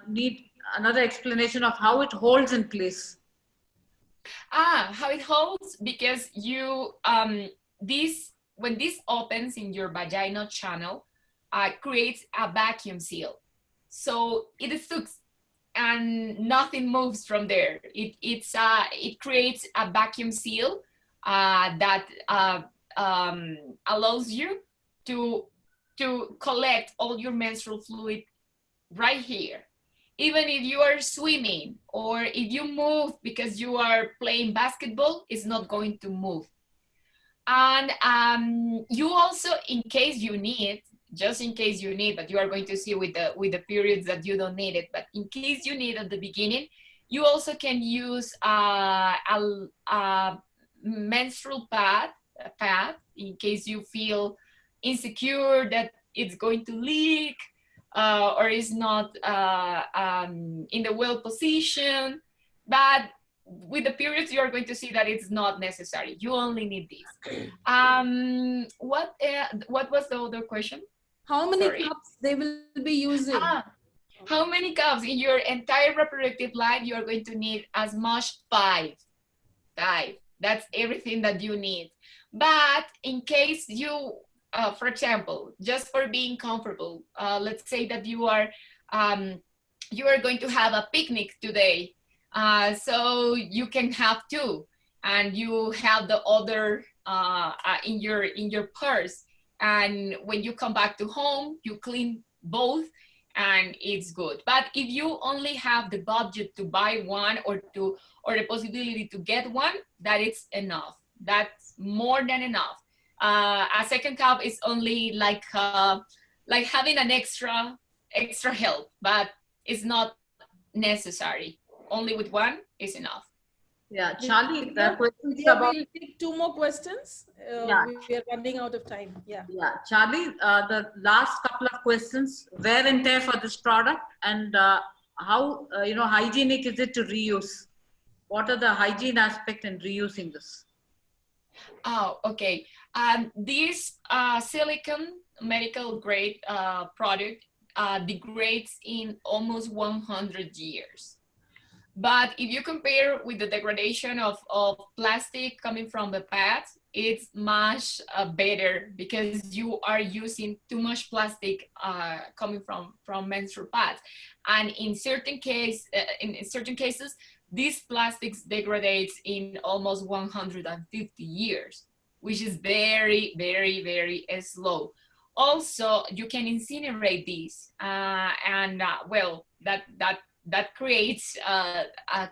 need another explanation of how it holds in place. How it holds, because you this when this opens in your vaginal channel, creates a vacuum seal, so it sucks and nothing moves from there. It creates a vacuum seal that allows you to collect all your menstrual fluid right here. Even if you are swimming or if you move because you are playing basketball, it's not going to move. And you also, in case you need, just in case you need, but you are going to see with the periods that you don't need it, but in case you need at the beginning, you also can use a menstrual pad in case you feel insecure that it's going to leak, or is not in the well position. But with the periods, you are going to see that it's not necessary. You only need this. What was the other question? How many Sorry. cups they will be using? How many cups in your entire reproductive life? You are going to need as much 5. That's everything that you need. But in case you, for example, just for being comfortable, let's say that you are going to have a picnic today, so you can have 2, and you have the other in your purse. And when you come back to home, you clean both, and it's good. But if you only have the budget to buy one or the possibility to get one, that is enough. That's more than enough. A second cup is only like having an extra help, but it's not necessary. Only with one is enough. Yeah, Charlie, the Yeah, questions yeah, about, we'll take 2 more questions. yeah, We are running out of time. Yeah. yeah, Charlie, the last couple of questions: wear and tear for this product, and how hygienic is it to reuse? What are the hygiene aspect in reusing this? Oh, okay. This silicone medical grade product degrades in almost 100 years. But if you compare with the degradation of plastic coming from the pads, it's much better, because you are using too much plastic coming from menstrual pads. And in certain cases, these plastics degrades in almost 150 years, which is very, very, very slow. Also, you can incinerate these, and well, that creates a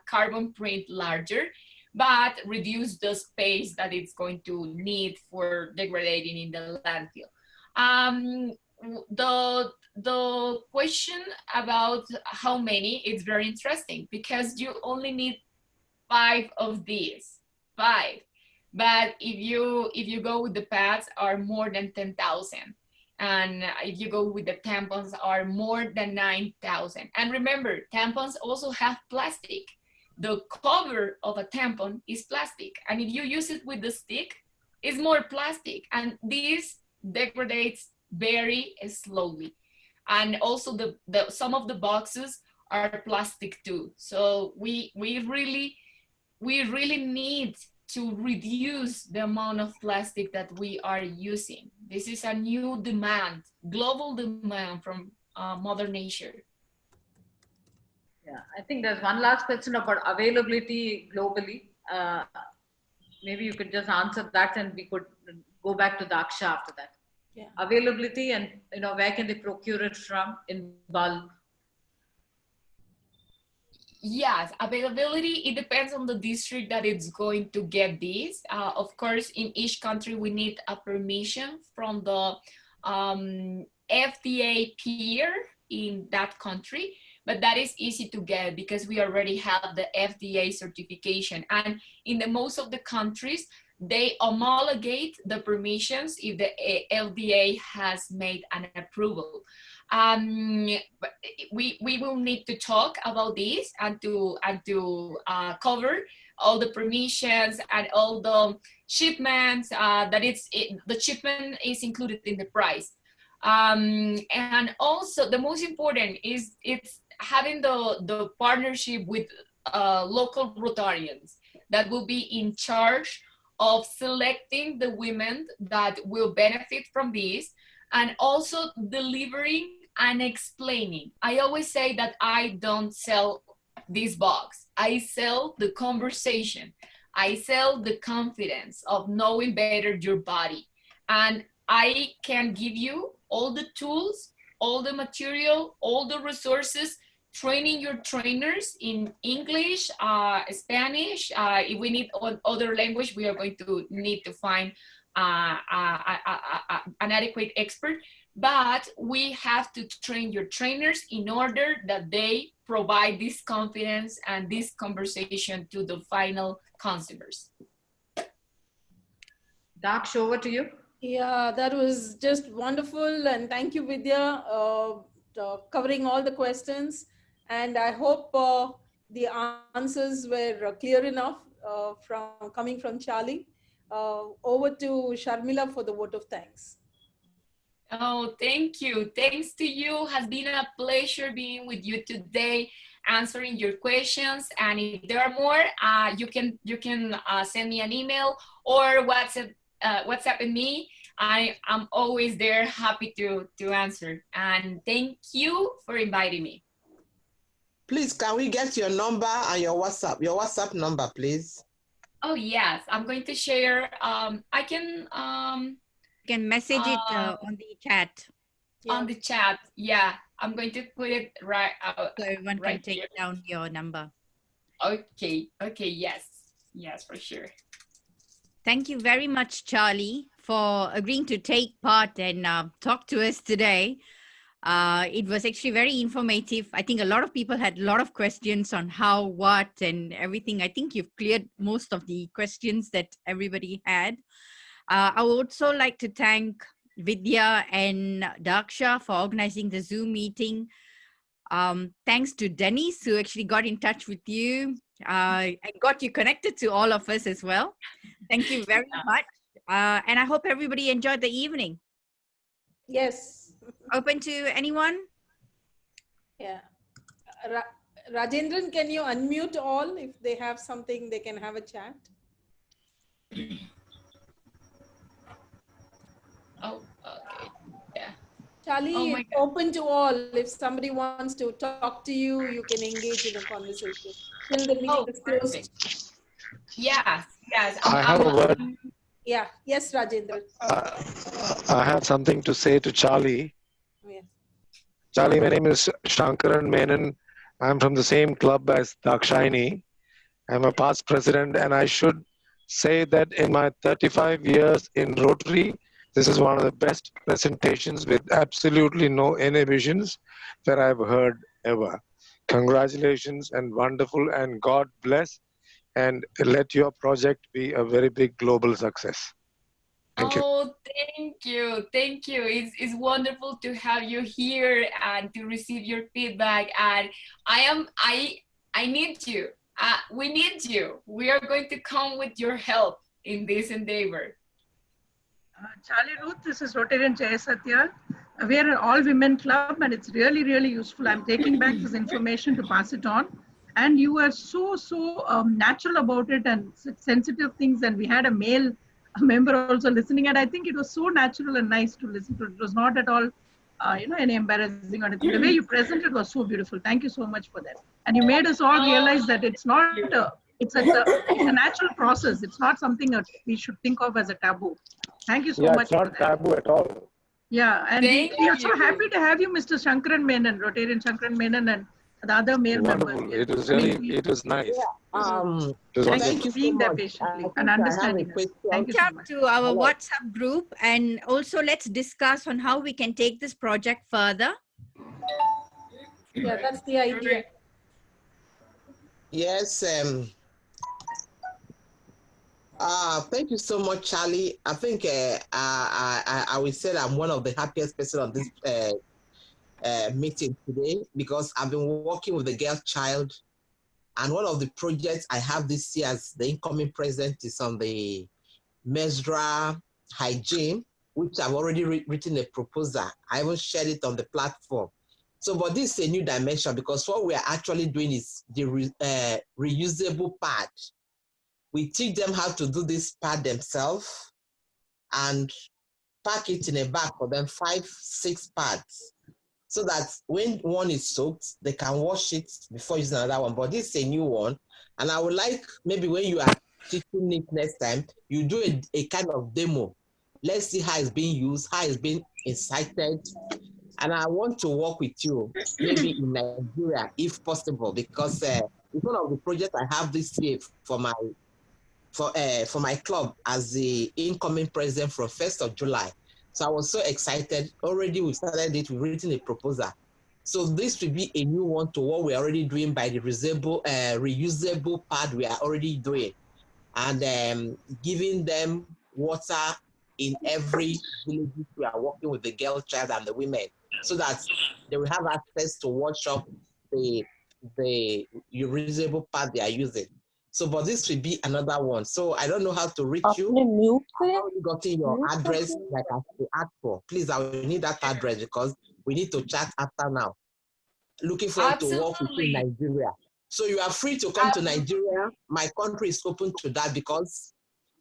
carbon print larger, but reduce the space that it's going to need for degrading in the landfill. The question about how many is very interesting, because you only need 5 of these, 5. But if you go with the pads, are more than 10,000. And if you go with the tampons, are more than 9,000. And remember, tampons also have plastic. The cover of a tampon is plastic. And if you use it with the stick, it's more plastic. And this degrades very slowly. And also some of the boxes are plastic too. So we really need to reduce the amount of plastic that we are using. This is a new demand, global demand from Mother Nature. Yeah, I think there's one last question about availability globally. Maybe you could just answer that, and we could go back to the Aksha after that. Yeah. Availability, and where can they procure it from in bulk? Yes, availability, it depends on the district that it's going to get this. Of course, in each country, we need a permission from the FDA peer in that country, but that is easy to get because we already have the FDA certification. And in the most of the countries, they homologate the permissions if the LDA has made an approval. We will need to talk about this and to cover all the permissions and all the shipments, the shipment is included in the price. And also the most important is it's having the partnership with local Rotarians that will be in charge of selecting the women that will benefit from this, and also delivering and explaining. I always say that I don't sell this box. I sell the conversation. I sell the confidence of knowing better your body. And I can give you all the tools, all the material, all the resources, training your trainers in English, Spanish. If we need other language, we are going to need to find an adequate expert. But we have to train your trainers in order that they provide this confidence and this conversation to the final consumers. Daksh, over to you. Yeah, that was just wonderful. And thank you, Vidya, covering all the questions. And I hope the answers were clear enough coming from Charlie. Over to Sharmila for the vote of thanks. Oh, thank you. Thanks to you. Has been a pleasure being with you today, answering your questions. And if there are more, you can send me an email or WhatsApp me. I'm always there, happy to answer. And thank you for inviting me. Please, can we get your number and your WhatsApp number, please? Oh yes, I'm going to share. I can. You can message it on the chat. Yeah. On the chat, yeah. I'm going to put it right out. So everyone right can take here. down your number. Okay, yes, for sure. Thank you very much, Charlie, for agreeing to take part and talk to us today. It was actually very informative. I think a lot of people had a lot of questions on how, what, and everything. I think you've cleared most of the questions that everybody had. I would also like to thank Vidya and Daksha for organizing the Zoom meeting. Thanks to Dennis, who actually got in touch with you and got you connected to all of us as well. Thank you very much. And I hope everybody enjoyed the evening. Yes. Open to anyone? Yeah. Rajendran, can you unmute all? If they have something, they can have a chat. Oh, okay. Yeah. Charlie, Oh my it's God. open to all. If somebody wants to talk to you, you can engage in a conversation. Till the meeting is closed. Perfect. Yes. I have a word. Yeah. Yes, Rajendran. I have something to say to Charlie. Yes. Charlie, my name is Shankaran Menon. I'm from the same club as Dakshayani. I'm a past president, and I should say that in my 35 years in Rotary, this is one of the best presentations with absolutely no inhibitions that I've heard ever. Congratulations and wonderful, and God bless, and let your project be a very big global success. Thank you. Oh, thank you. It's wonderful to have you here and to receive your feedback. And I need you. We need you. We are going to come with your help in this endeavor. Charlie, Ruth, this is Rotarian Jaya Satya. We are an all-women club, and it's really, really useful. I'm taking back this information to pass it on. And you were so natural about it and sensitive things. And we had a male member also listening, and I think it was so natural and nice to listen to. It was not at all, any embarrassing or anything. The way you presented was so beautiful. Thank you so much for that. And you made us all realize that it's not. It's a natural process. It's not something that we should think of as a taboo. Thank you so much. It's not taboo at all. Yeah, and we are so happy to have you, Mr. Shankaran Menon, Rotarian Shankaran Menon, and the other male members. It was really, it was nice. Yeah. Thank you for being there patiently and understanding us. Thank you so much. To our WhatsApp group, and also let's discuss on how we can take this project further. Yeah, that's the idea. Yes. Thank you so much, Charlie. I think I will say that I'm one of the happiest person on this meeting today because I've been working with the girl child, and one of the projects I have this year as the incoming president is on the menstrual hygiene, which I've already written a proposal. I haven't shared it on the platform. So, but this is a new dimension because what we are actually doing is the reusable pad. We teach them how to do this pad themselves and pack it in a bag for them, 5, 6 pads, so that when one is soaked, they can wash it before using another one. But this is a new one. And I would like maybe when you are teaching it next time, you do a kind of demo. Let's see how it's being used, how it's being incited. And I want to work with you, maybe in Nigeria, if possible, because it's one of the projects I have this year for my club as the incoming president from 1st of July. So I was so excited. Already we started it, we've written a proposal. So this will be a new one to what we're already doing by the reusable pad we are already doing. And giving them water in every village we are working with the girl child and the women, so that they will have access to wash up the reusable pad they are using. So, but this will be another one. So I don't know how to reach you. I've already gotten your address like I have to ask for. Please, I will need that address because we need to chat after now. Looking forward to work with you in Nigeria. So you are free to come to Nigeria. My country is open to that because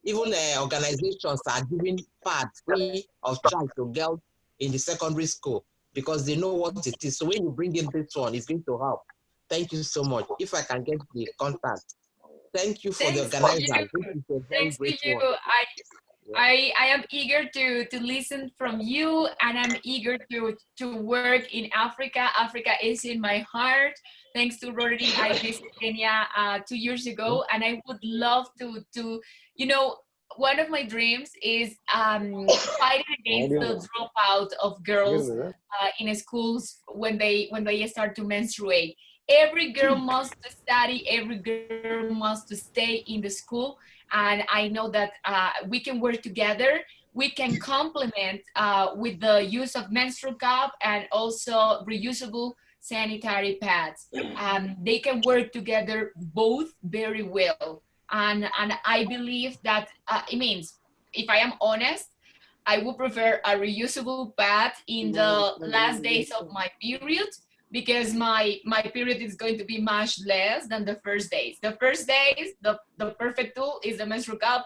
even organizations are giving pads free of charge to girls in the secondary school because they know what it is. So when you bring in this one, it's going to help. Thank you so much. If I can get the contact. Thank you for the organizer. This is a very great one. I am eager to listen from you, and I'm eager to work in Africa. Africa is in my heart. Thanks to Rotary, I visited Kenya 2 years ago, and I would love to one of my dreams is fighting against the dropout of girls in schools when they start to menstruate. Every girl must study, every girl must stay in the school, and I know that we can work together. We can complement with the use of menstrual cup and also reusable sanitary pads. They can work together both very well. And I believe that it means, if I am honest, I would prefer a reusable pad in the last days of my period, because my period is going to be much less than the first days. The first days, the perfect tool is the menstrual cup.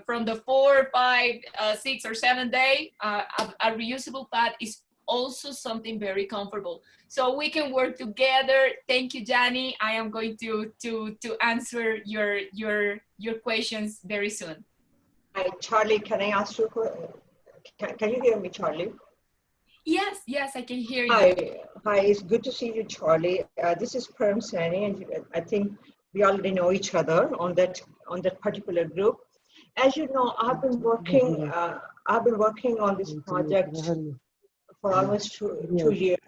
From the 4, 5, 6, or 7 day, a reusable pad is also something very comfortable. So we can work together. Thank you, Jani. I am going to answer your questions very soon. Hi, Charlie, can I ask you a question? Can you hear me, Charlie? Yes, I can hear you. Hi, it's good to see you, Charlie. This is Param Sani, and I think we already know each other on that particular group. As you know, I've been working on this project for almost 2 years.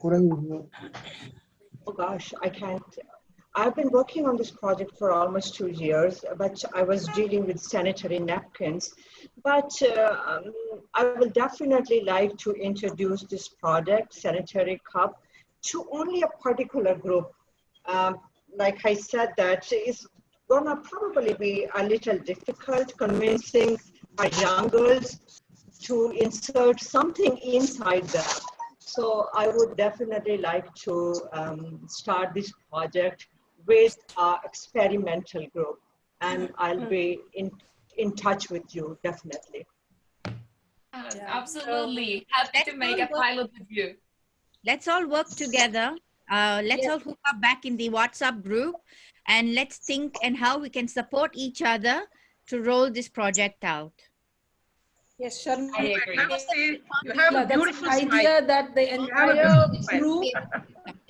Oh gosh, I can't. I've been working on this project for almost 2 years, but I was dealing with sanitary napkins. But I will definitely like to introduce this product, sanitary cup, to only a particular group. Like I said, that it's gonna probably be a little difficult convincing our young girls to insert something inside them. So I would definitely like to start this project with our experimental group, and I'll be in touch with you, definitely. Absolutely. Happy to make a pilot with you. Let's all work together. Let's all hook up back in the WhatsApp group, and let's think and how we can support each other to roll this project out. Yes, Sharma. I agree. You have a beautiful idea that the entire group.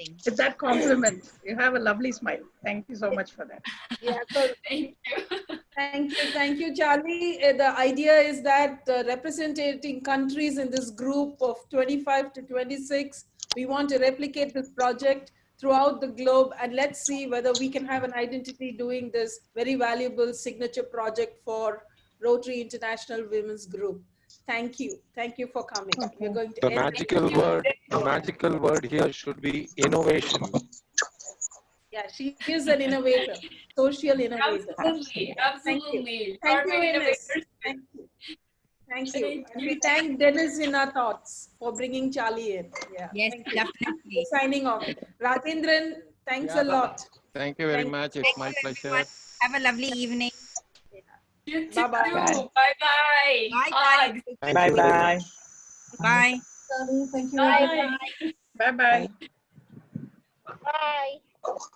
It's that compliment. You have a lovely smile. Thank you so much for that. Yeah, so thank you, Charlie. The idea is that representing countries in this group of 25 to 26, we want to replicate this project throughout the globe, and let's see whether we can have an identity doing this very valuable signature project for Rotary International Women's Group. Thank you. Thank you for coming. We're going to The end. magical word here should be innovation. Yeah, she is an innovator, social innovator. Absolutely, absolutely. Thank you, Corporate Ines. innovators. Thank you. Thank you. And we thank Dennis in our thoughts for bringing Charlie in. Yeah. Yes, Thank you. definitely. Signing off. Rajendran, thanks a lot. Thank you very much. It's my pleasure. Have a lovely evening. You too. Bye-bye. Bye-bye. Bye, Hugs. Bye-bye. Bye. Thank you. Bye. Bye-bye. Bye.